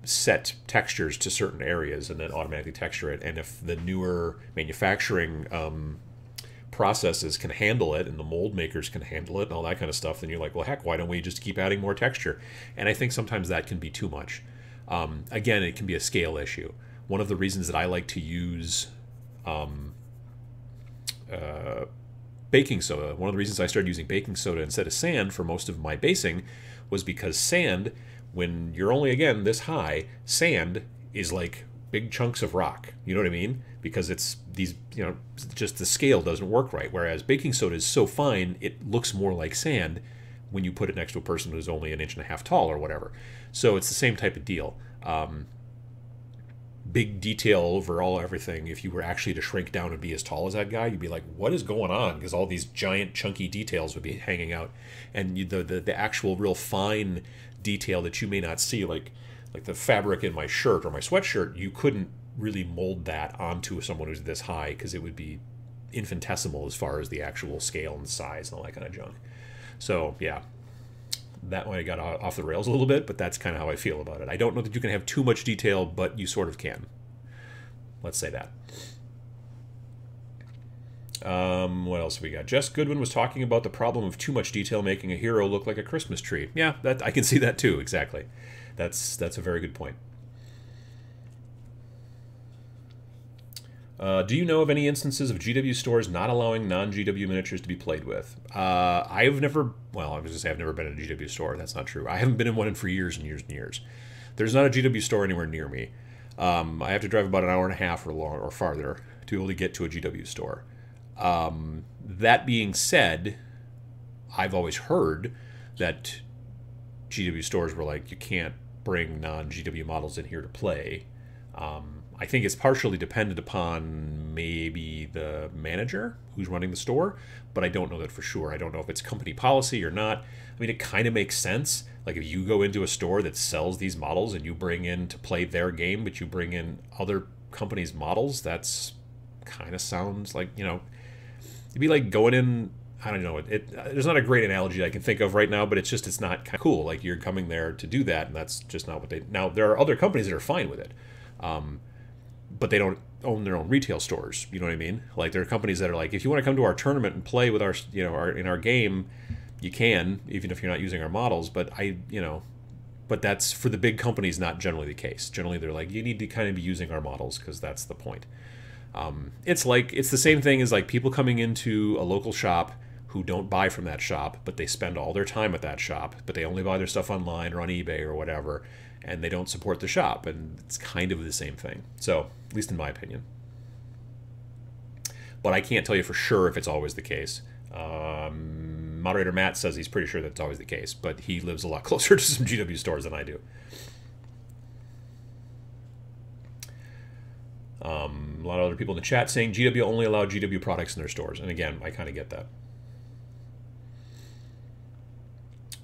set textures to certain areas and then automatically texture it. And if the newer manufacturing processes can handle it and the mold makers can handle it and all that kind of stuff, then you're like, well, heck, why don't we just keep adding more texture? And I think sometimes that can be too much. Again, it can be a scale issue. One of the reasons that I like to use baking soda, one of the reasons I started using baking soda instead of sand for most of my basing was because sand, when you're only, again, this high, sand is like big chunks of rock. You know what I mean? Because it's these, just the scale doesn't work right. Whereas baking soda is so fine, it looks more like sand when you put it next to a person who's only 1.5 inches tall or whatever. So it's the same type of deal. Big detail over everything. If you were actually to shrink down and be as tall as that guy, you'd be like, what is going on? Because all these giant chunky details would be hanging out. And the actual real fine detail that you may not see, like the fabric in my shirt or my sweatshirt, you couldn't really mold that onto someone who's this high because it would be infinitesimal as far as the actual scale and size and all that kind of junk. So yeah, that might have got off the rails a little bit, but that's kind of how I feel about it. I don't know that you can have too much detail, but you sort of can. Let's say that. What else have we got? Jess Goodwin was talking about the problem of too much detail making a hero look like a Christmas tree. Yeah, I can see that too, exactly. That's a very good point. Do you know of any instances of GW stores not allowing non-GW miniatures to be played with? I've never been in a GW store. That's not true. I haven't been in one for years and years and years. There's not a GW store anywhere near me. I have to drive about 1.5 hours or farther to be able to get to a GW store. That being said, I've always heard that GW stores were like, you can't bring non-GW models in here to play. I think it's partially dependent upon maybe the manager who's running the store, but I don't know that for sure. I don't know if it's company policy or not. I mean, it kind of makes sense. Like if you go into a store that sells these models and you bring in to play their game, but you bring in other companies' models, that's kind of sounds like, you know, it'd be like going in. I don't know. There's not a great analogy I can think of right now, but it's not kind of cool. Like you're coming there to do that, and that's just not what they. Now there are other companies that are fine with it, but they don't own their own retail stores. You know what I mean? Like there are companies that are like, if you want to come to our tournament and play with our, you know, in our game, you can, even if you're not using our models. But but that's for the big companies, not generally the case. Generally, they're like, you need to kind of be using our models because that's the point. It's the same thing as like people coming into a local shop who don't buy from that shop, but they spend all their time at that shop, but they only buy their stuff online or on eBay or whatever, and they don't support the shop, and it's kind of the same thing. So, at least in my opinion. But I can't tell you for sure if it's always the case. Moderator Matt says he's pretty sure that's always the case, but he lives a lot closer to some GW stores than I do. A lot of other people in the chat saying GW only allow GW products in their stores, and again, I kind of get that.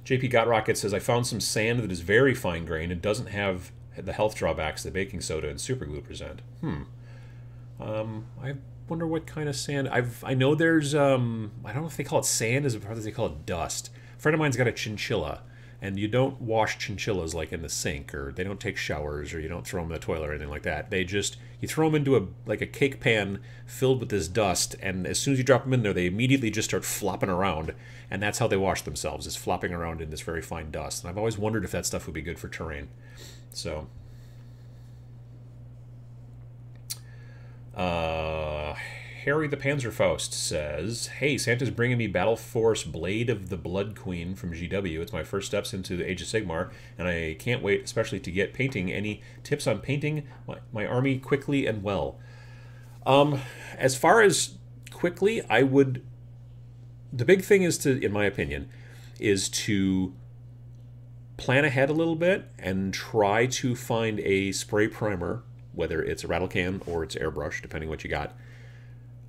JP Got Rocket says, I found some sand that is very fine grained and doesn't have the health drawbacks that baking soda and superglue present. I wonder what kind of sand. I know there's I don't know if they call it sand as opposed to they call it dust. A friend of mine's got a chinchilla, and you don't wash chinchillas like in the sink, or they don't take showers, or you don't throw them in the toilet or anything like that. You throw them into a cake pan filled with this dust, and as soon as you drop them in there, they immediately just start flopping around, and that's how they wash themselves, is flopping around in this very fine dust. And I've always wondered if that stuff would be good for terrain. So, Harry the Panzerfaust says, hey, Santa's bringing me Battle Force Blade of the Blood Queen from GW. It's my first steps into the Age of Sigmar, and I can't wait, especially to get painting. Any tips on painting my army quickly and well? As far as quickly, the big thing is in my opinion, is to plan ahead a little bit and try to find a spray primer, whether it's a rattle can or it's airbrush, depending what you got.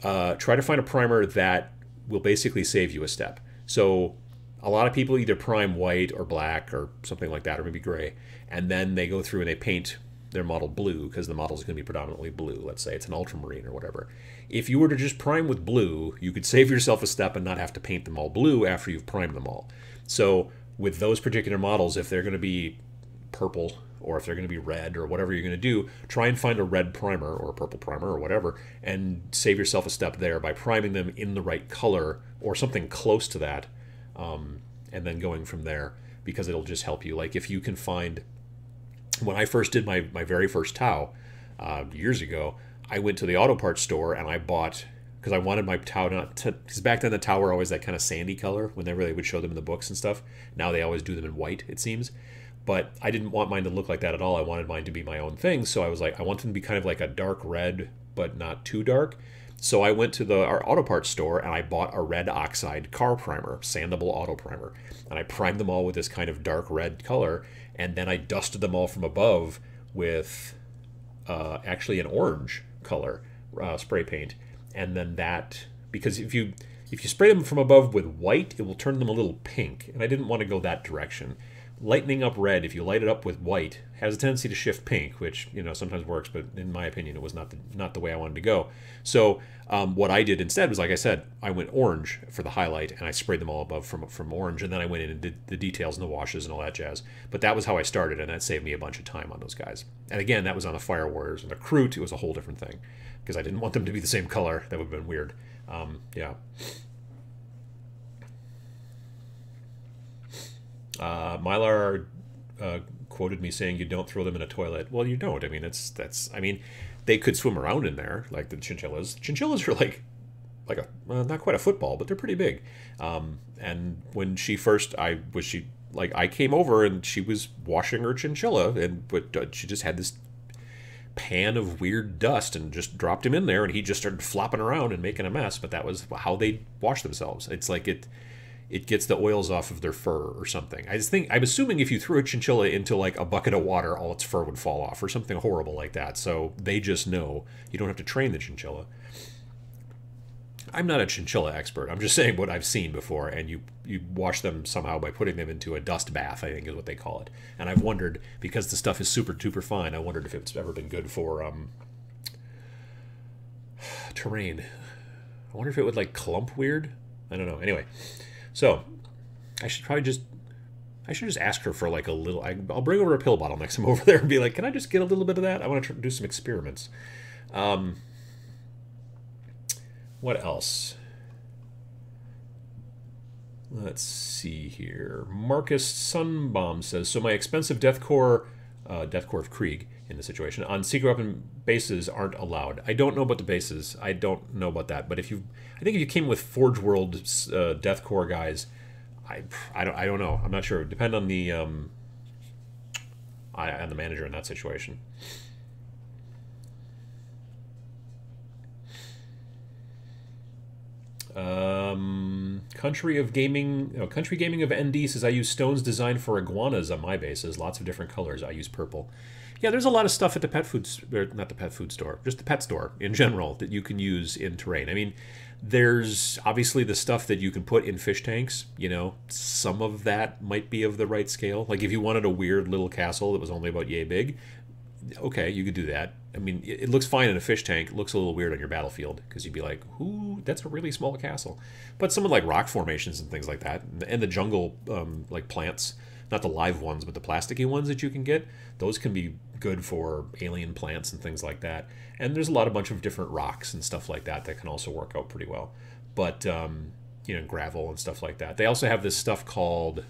Try to find a primer that will basically save you a step. So a lot of people either prime white or black or something like that, or maybe gray, and then they go through and they paint their model blue because the model is going to be predominantly blue. Let's say it's an ultramarine or whatever. If you were to just prime with blue, you could save yourself a step and not have to paint them all blue after you've primed them all. So with those particular models, if they're going to be purple or if they're going to be red or whatever you're going to do, try and find a red primer or a purple primer or whatever and save yourself a step there by priming them in the right color or something close to that, and then going from there, because it'll just help you. Like if you can find, when I first did my very first Tau years ago, I went to the auto parts store and I bought, because I wanted my Tau because back then the Tau were always that kind of sandy color whenever they would show them in the books and stuff. Now they always do them in white, it seems. But I didn't want mine to look like that at all. I wanted mine to be my own thing. So I was like, I want them to be kind of like a dark red, but not too dark. So I went to our auto parts store and I bought a red oxide car primer, sandable auto primer. And I primed them all with this kind of dark red color. And then I dusted them all from above with actually an orange color spray paint. And then that, because if you spray them from above with white, it will turn them a little pink. And I didn't want to go that direction. Lightening up red, if you light it up with white, has a tendency to shift pink, which sometimes works, but in my opinion, it was not the way I wanted to go. So what I did instead was, like I said, I went orange for the highlight, and I sprayed them all above from orange, and then I went in and did the details and the washes and all that jazz. But that was how I started, and that saved me a bunch of time on those guys. And again, that was on the Fire Warriors. And the Kroot, it was a whole different thing, because I didn't want them to be the same color. That would have been weird. Yeah. Mylar quoted me saying you don't throw them in a toilet. Well, you don't. I mean, they could swim around in there like the chinchillas. Chinchillas are like not quite a football, but they're pretty big. And when she first, I came over and she was washing her chinchilla, but she just had this pan of weird dust and just dropped him in there, and he just started flopping around and making a mess. But that was how they wash themselves. It's like it gets the oils off of their fur or something. I'm assuming if you threw a chinchilla into like a bucket of water, all its fur would fall off or something horrible like that. So they just know. You don't have to train the chinchilla. I'm not a chinchilla expert. I'm just saying what I've seen before, and you wash them somehow by putting them into a dust bath, I think is what they call it. And I've wondered, because the stuff is super duper fine, I wondered if it's ever been good for terrain. I wonder if it would like clump weird. I don't know. Anyway, so I should just ask her for like a little. I'll bring over a pill bottle next time I'm over there and be like, can I just get a little bit of that? I want to do some experiments. What else? Let's see here. Marcus Sunbomb says, so my expensive deathcore of Krieg in the situation on secret weapon bases aren't allowed. I don't know about the bases. I don't know about that. But I think if you came with Forge World deathcore guys, I don't know. I'm not sure. Depend on the manager in that situation. Country Gaming of ND says, I use stones designed for iguanas on my bases. Lots of different colors. I use purple. Yeah, there's a lot of stuff at the pet food, not the pet food store, just the pet store in general that you can use in terrain. I mean, there's obviously the stuff that you can put in fish tanks. You know, some of that might be of the right scale. Like if you wanted a weird little castle that was only about yay big, okay, you could do that. I mean, it looks fine in a fish tank. It looks a little weird on your battlefield because you'd be like, "Ooh, that's a really small castle." But some of like rock formations and things like that, and the jungle like plants, not the live ones, but the plasticky ones that you can get, those can be good for alien plants and things like that. And there's a bunch of different rocks and stuff like that that can also work out pretty well. But gravel and stuff like that. They also have this stuff called,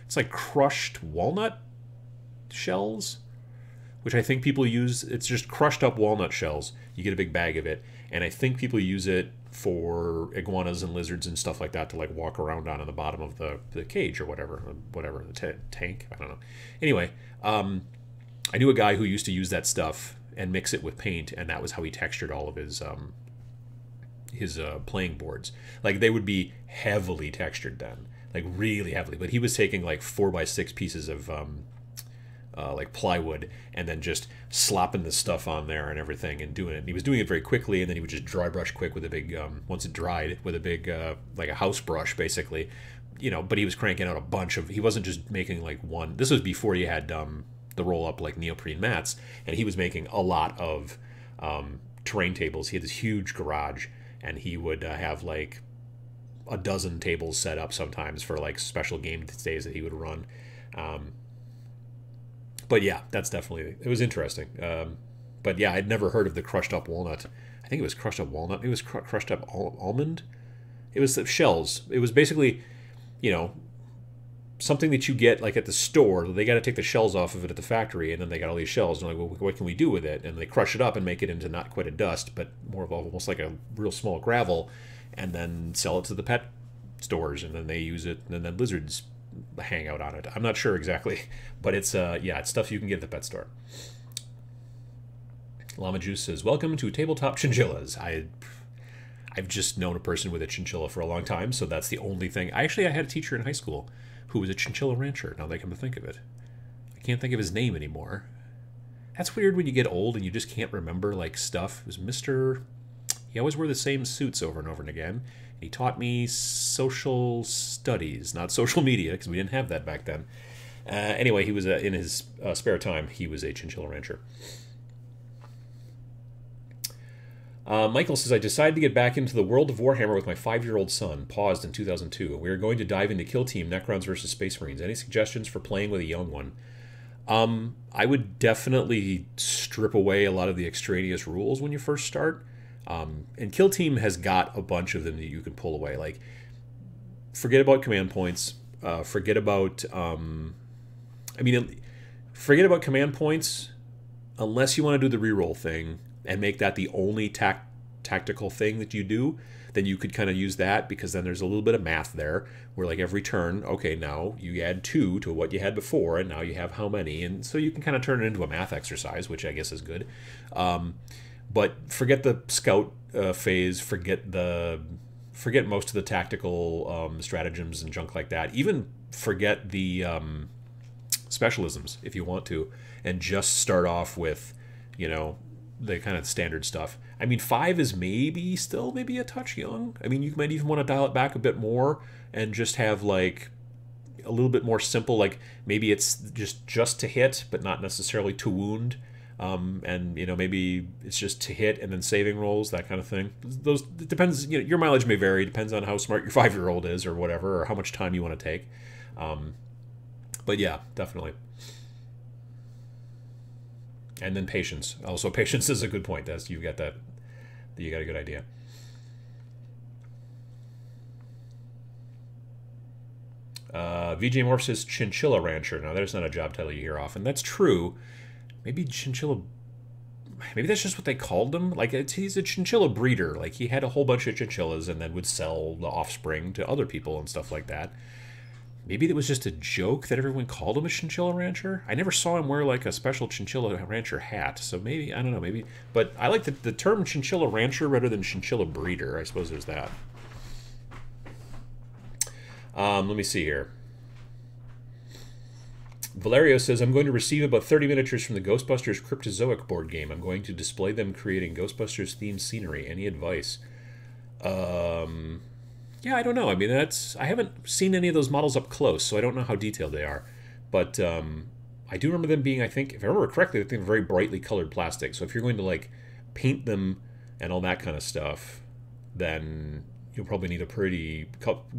it's like crushed walnut shells, which I think people use. It's just crushed up walnut shells. You get a big bag of it, and I think people use it for iguanas and lizards and stuff like that to like walk around on the bottom of the cage or whatever the tank. I don't know. Anyway, I knew a guy who used to use that stuff and mix it with paint, and that was how he textured all of his playing boards. Like they would be heavily textured then, like really heavily. But he was taking like 4x6 pieces of like plywood and then just slopping the stuff on there and everything and doing it. And he was doing it very quickly, and then he would just dry brush quick with a big once it dried with a big like a house brush basically, but he was cranking out a bunch of, he wasn't just making like one. This was before you had the roll up like neoprene mats, and he was making a lot of terrain tables. He had this huge garage, and he would have like a dozen tables set up sometimes for like special game days that he would run. But yeah, that's definitely, it was interesting. But yeah, I'd never heard of the crushed up walnut. I think it was crushed up walnut. It was crushed up almond. It was the shells. It was basically, something that you get like at the store. They got to take the shells off of it at the factory, and then they got all these shells. And they're like, well, what can we do with it? And they crush it up and make it into not quite a dust, but more of almost like a real small gravel, and then sell it to the pet stores, and then they use it, and then lizards hang out on it. I'm not sure exactly, but it's it's stuff you can get at the pet store. Llama Juice says, welcome to Tabletop Chinchillas. I've just known a person with a chinchilla for a long time, so that's the only thing. I had a teacher in high school who was a chinchilla rancher, now that I come to think of it. I can't think of his name anymore. That's weird when you get old and you just can't remember like stuff. It was Mr. He always wore the same suits over and over and again. He taught me social studies, not social media, because we didn't have that back then. Anyway, he was in his spare time, he was a chinchilla rancher. Michael says, I decided to get back into the world of Warhammer with my 5-year-old son. Paused in 2002. We are going to dive into Kill Team, Necrons versus Space Marines. Any suggestions for playing with a young one? I would definitely strip away a lot of the extraneous rules when you first start. And Kill Team has got a bunch of them that you can pull away. Like, forget about command points. Forget about command points unless you want to do the reroll thing and make that the only tactical thing that you do. Then you could kind of use that, because then there's a little bit of math there where like every turn, okay, now you add 2 to what you had before, and now you have how many, and so you can kind of turn it into a math exercise, which I guess is good. But forget the scout phase, forget the forget most of the tactical stratagems and junk like that. Even forget the specialisms if you want to, and just start off with, you know, the kind of standard stuff. I mean, 5 is maybe a touch young. I mean, you might even want to dial it back a bit more and just have like a little bit more simple, like maybe it's just to hit, but not necessarily to wound. And you know, maybe it's just to hit and then saving rolls, that kind of thing. Those, it depends. You know, your mileage may vary. Depends on how smart your 5-year-old is, or whatever, or how much time you want to take. But yeah, definitely. And then patience. Also, patience is a good point. That's, you've got that. You got a good idea. VJ Morph says Chinchilla Rancher. Now, there's not a job title you hear often. That's true. Maybe Chinchilla... Maybe that's just what they called him. Like, he's a chinchilla breeder. Like, he had a whole bunch of chinchillas and then would sell the offspring to other people and stuff like that. Maybe it was just a joke that everyone called him a chinchilla rancher. I never saw him wear, like, a special chinchilla rancher hat. So maybe, I don't know, maybe... But I like the term chinchilla rancher rather than chinchilla breeder. I suppose there's that. Let me see here. Valerio says, I'm going to receive about 30 miniatures from the Ghostbusters Cryptozoic board game. I'm going to display them creating Ghostbusters-themed scenery. Any advice? Yeah, I don't know. I mean, I haven't seen any of those models up close, so I don't know how detailed they are. But I do remember them being, I think, if I remember correctly, they're very brightly colored plastic. So if you're going to, like, paint them and all that kind of stuff, then you'll probably need a pretty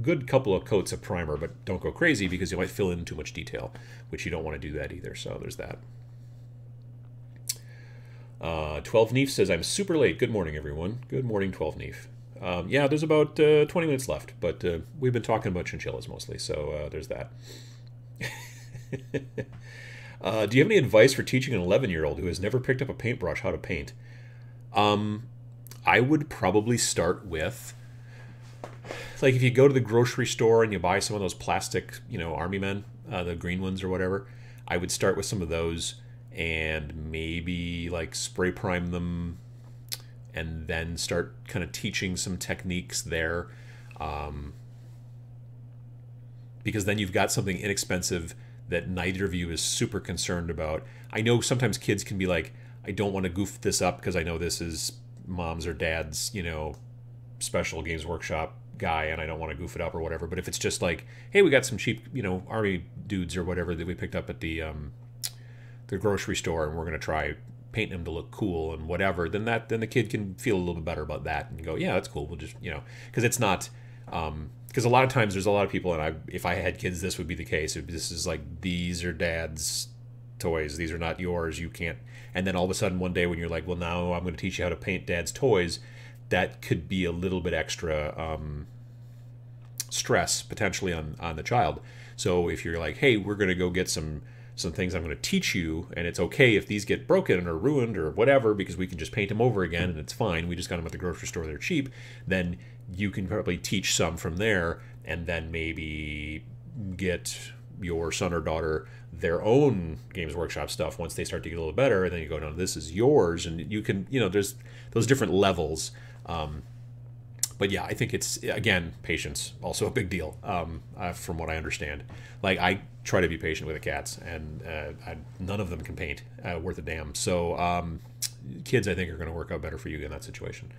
good couple of coats of primer, but don't go crazy because you might fill in too much detail, which you don't want to do that either. So there's that. 12 Neef says, I'm super late. Good morning, everyone. Good morning, 12 Neef. Yeah, there's about 20 minutes left, but we've been talking about chinchillas mostly, so there's that. Do you have any advice for teaching an 11-year-old who has never picked up a paintbrush how to paint? I would probably start with, like, if you go to the grocery store and you buy some of those plastic, you know, army men, the green ones or whatever, I would start with some of those and maybe, like, spray prime them and then start kind of teaching some techniques there. Because then you've got something inexpensive that neither of you is super concerned about. I know sometimes kids can be like, I don't want to goof this up because I know this is mom's or dad's, you know, special Games Workshop guy and I don't want to goof it up or whatever. But if it's just like, hey, we got some cheap, you know, army dudes or whatever that we picked up at the grocery store and we're going to try painting them to look cool and whatever, then the kid can feel a little bit better about that and go, yeah, that's cool. We'll just, you know, because it's not, because a lot of times there's a lot of people, and if I had kids, this would be the case. This is like, these are dad's toys. These are not yours. You can't. And then all of a sudden one day when you're like, well, now I'm going to teach you how to paint dad's toys, that could be a little bit extra stress potentially on the child. So if you're like, hey, we're going to go get some things I'm going to teach you, and it's okay if these get broken or ruined or whatever, because we can just paint them over again and it's fine. We just got them at the grocery store. They're cheap. Then you can probably teach some from there, and then maybe get your son or daughter their own Games Workshop stuff once they start to get a little better, and then you go, no, this is yours, and you can, you know, there's those different levels. But yeah, I think it's, again, patience, also a big deal, from what I understand. Like, I try to be patient with the cats, and none of them can paint worth a damn. So kids, I think, are going to work out better for you in that situation.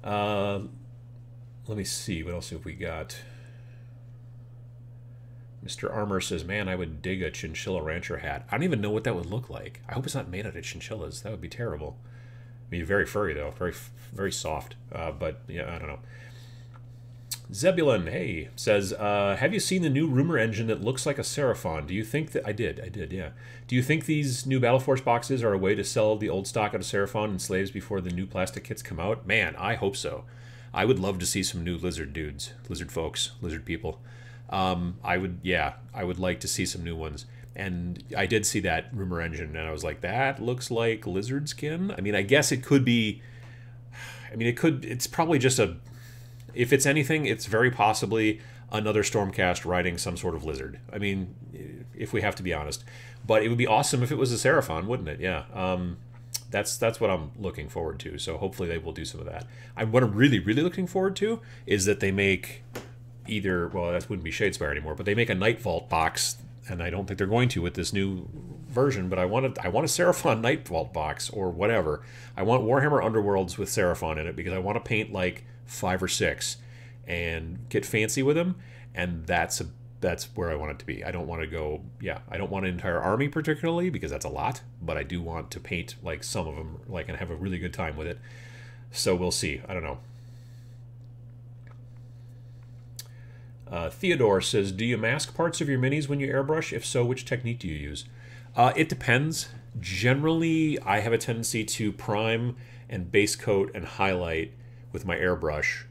Let me see, what else have we got? Mr. Armour says, man, I would dig a chinchilla rancher hat. I don't even know what that would look like. I hope it's not made out of chinchillas. That would be terrible. I mean, very furry, though. Very, very soft. But, yeah, I don't know. Zebulon, hey, says, have you seen the new rumor engine that looks like a Seraphon? Do you think that... I did, yeah. Do you think these new Battle Force boxes are a way to sell the old stock out of Seraphon and slaves before the new plastic kits come out? Man, I hope so. I would love to see some new lizard dudes, lizard folks, lizard people. I would like to see some new ones. And I did see that rumor engine, and I was like, that looks like lizard skin. I mean, I guess it could be, it's probably just if it's anything, it's very possibly another Stormcast riding some sort of lizard. I mean, if we have to be honest. But it would be awesome if it was a Seraphon, wouldn't it? Yeah. that's what I'm looking forward to. So hopefully they will do some of that. What I'm really looking forward to is that they make either, well, that wouldn't be Shadespire anymore, but they make a Night Vault box, and I don't think they're going to with this new version, but I want a Seraphon Night Vault box or whatever. I want Warhammer Underworlds with Seraphon in it because I want to paint like 5 or 6 and get fancy with them, and that's where I want it to be. I don't want to go, I don't want an entire army particularly because that's a lot, but I do want to paint like some of them, like, and have a really good time with it. So we'll see. I don't know. Theodore says, do you mask parts of your minis when you airbrush? If so, which technique do you use? It depends. Generally, I have a tendency to prime and base coat and highlight with my airbrush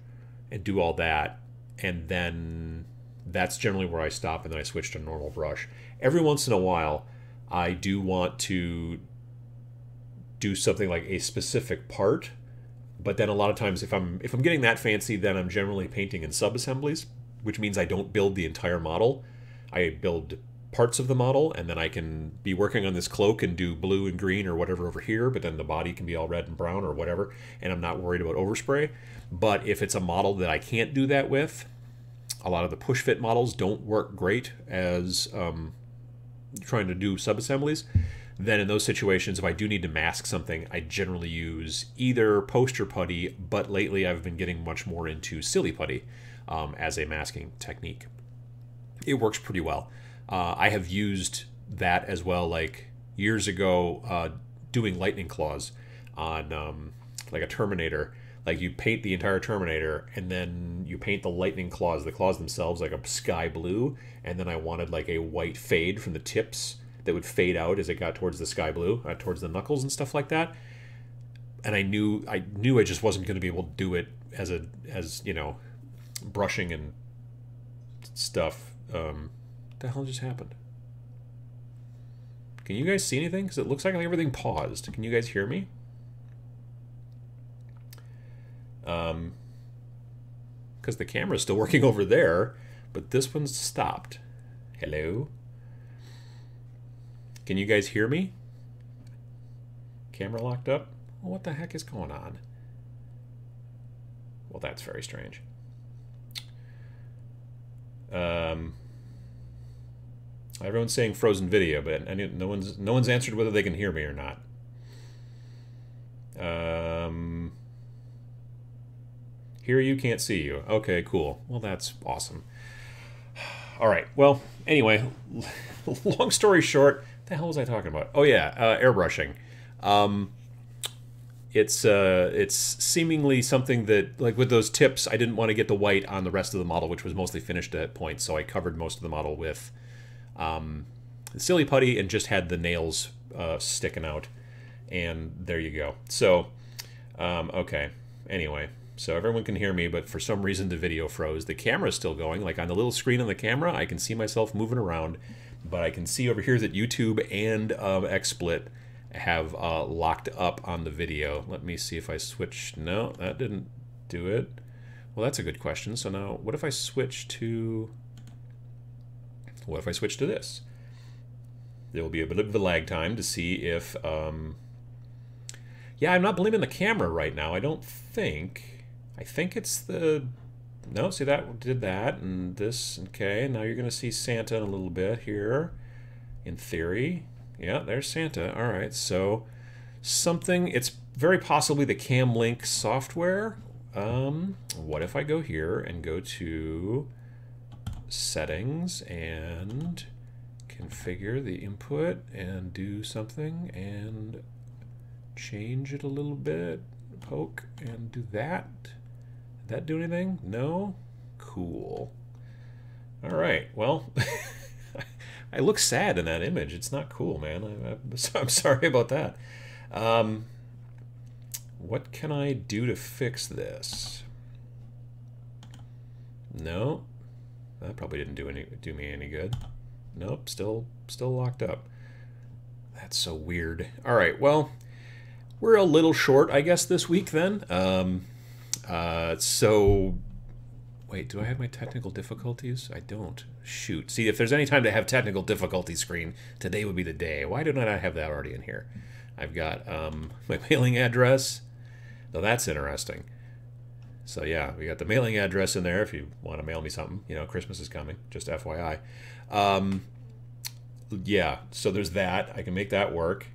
and do all that. And then that's generally where I stop, and then I switch to normal brush. Every once in a while, I do want to do something like a specific part. But then a lot of times, if I'm getting that fancy, then I'm generally painting in sub-assemblies, which means I don't build the entire model. I build parts of the model, and then I can be working on this cloak and do blue and green or whatever over here, but then the body can be all red and brown or whatever, and I'm not worried about overspray. But if it's a model that I can't do that with, a lot of the push-fit models don't work great as trying to do sub-assemblies. Then in those situations, if I do need to mask something, I generally use either poster putty, but lately I've been getting much more into silly putty as a masking technique. It works pretty well. I have used that as well, like years ago, doing lightning claws on like a Terminator. Like you paint the entire Terminator, and then you paint the lightning claws, the claws themselves, like a sky blue, and then I wanted like a white fade from the tips that would fade out as it got towards the sky blue, towards the knuckles and stuff like that. And I knew I just wasn't going to be able to do it as you know, brushing and stuff. What the hell just happened? Can you guys see anything? Because it looks like everything paused. Can you guys hear me? Because the camera's still working over there, but this one's stopped. Hello? Can you guys hear me? Camera locked up? Well, what the heck is going on? Well, that's very strange. Everyone's saying frozen video, but no one's answered whether they can hear me or not. Hear you, can't see you. Okay, cool. Well, that's awesome. All right. Well, anyway, long story short, what the hell was I talking about? Oh yeah, airbrushing. It's seemingly something that, like with those tips, I didn't want to get the white on the rest of the model, which was mostly finished at that point, so I covered most of the model with silly putty and just had the nails sticking out, and there you go. So, okay. Anyway, so everyone can hear me, but for some reason the video froze. The camera's still going. Like on the little screen on the camera, I can see myself moving around, but I can see over here that YouTube and XSplit have locked up on the video. Let me see if I switch. No, that didn't do it. Well, that's a good question. So now, what if I switch to... What if I switch to this? There will be a bit of a lag time to see if... Yeah, I'm not blaming the camera right now. I don't think... I think it's the... No, see, that did that, and this, okay. Now you're going to see Santa in a little bit here, in theory. Yeah, there's Santa. All right, so something... It's very possibly the Cam Link software. What if I go here and go to settings and configure the input and do something and change it a little bit, poke, and do that. Did that do anything? No? Cool. All right, well, I look sad in that image. It's not cool, man. I'm sorry about that. What can I do to fix this? No, that probably didn't do me any good. Nope, still locked up. That's so weird. All right, well, we're a little short, I guess, this week then. So, wait, do I have my technical difficulties? I don't. Shoot. See, if there's any time to have technical difficulty screen, today would be the day. Why did I not have that already in here? I've got my mailing address. Now that's interesting. So yeah, we got the mailing address in there if you want to mail me something. You know, Christmas is coming, just FYI. Yeah, so there's that. I can make that work.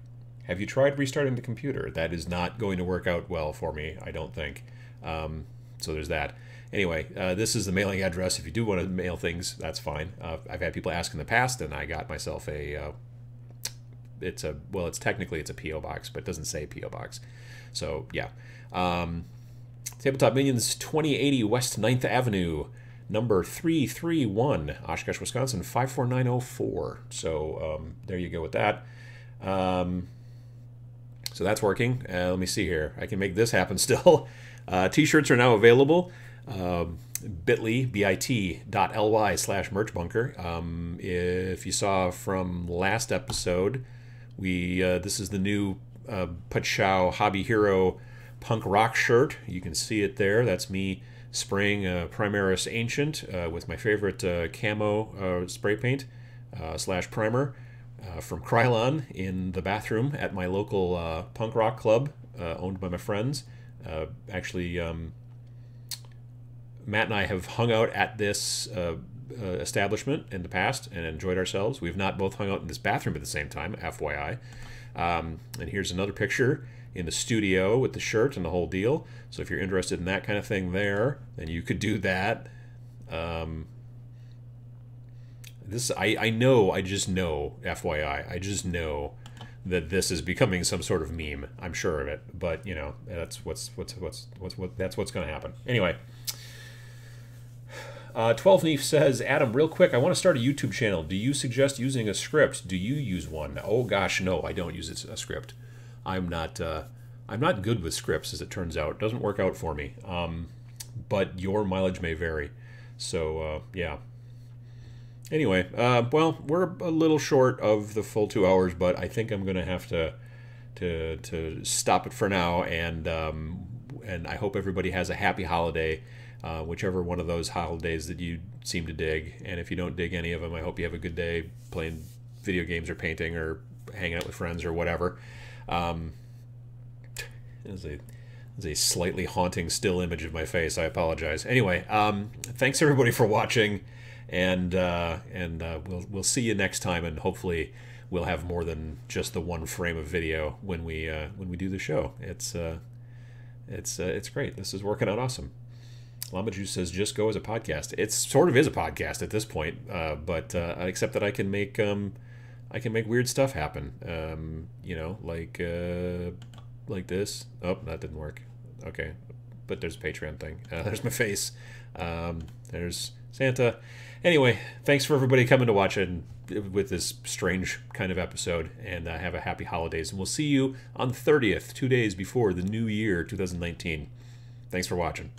Have you tried restarting the computer? That is not going to work out well for me, I don't think. So there's that. Anyway, this is the mailing address. If you do want to mail things, that's fine. I've had people ask in the past, and I got myself a... it's technically a P.O. box, but it doesn't say P.O. box. So, yeah. Tabletop Minions, 2080 West 9th Avenue, number 331, Oshkosh, Wisconsin, 54904. So, there you go with that. So that's working. Let me see here. I can make this happen still. T-shirts are now available. bit.ly/merchbunker. If you saw from last episode, this is the new Pachow Hobby Hero punk rock shirt. You can see it there. That's me spraying Primaris Ancient with my favorite camo spray paint / primer from Krylon in the bathroom at my local punk rock club owned by my friends. Actually, Matt and I have hung out at this establishment in the past and enjoyed ourselves. We've not both hung out in this bathroom at the same time, FYI. And here's another picture in the studio with the shirt and the whole deal. So if you're interested in that kind of thing there, then you could do that. I just know, FYI, I just know that this is becoming some sort of meme. I'm sure of it, but you know, that's what's going to happen. Anyway, 12 Neef says, Adam, real quick, I want to start a YouTube channel. Do you suggest using a script? Do you use one? Oh gosh, no, I don't use a script. I'm not good with scripts, as it turns out. It doesn't work out for me. But your mileage may vary. So yeah. Anyway, well, we're a little short of the full 2 hours, but I think I'm going to have to stop it for now, and I hope everybody has a happy holiday, whichever one of those holidays that you seem to dig. And if you don't dig any of them, I hope you have a good day playing video games or painting or hanging out with friends or whatever. There's a slightly haunting still image of my face. I apologize. Anyway, thanks everybody for watching. And we'll see you next time, and hopefully we'll have more than just the one frame of video when we do the show. It's great. This is working out awesome. Llama Juice says just go as a podcast. It sort of is a podcast at this point, but except that I can make weird stuff happen. You know, like this. Oh, that didn't work. Okay, but there's a Patreon thing. There's my face. There's Santa. Anyway, thanks for everybody coming to watch it with this strange kind of episode, and have a happy holidays. And we'll see you on the 30th, 2 days before the new year, 2019. Thanks for watching.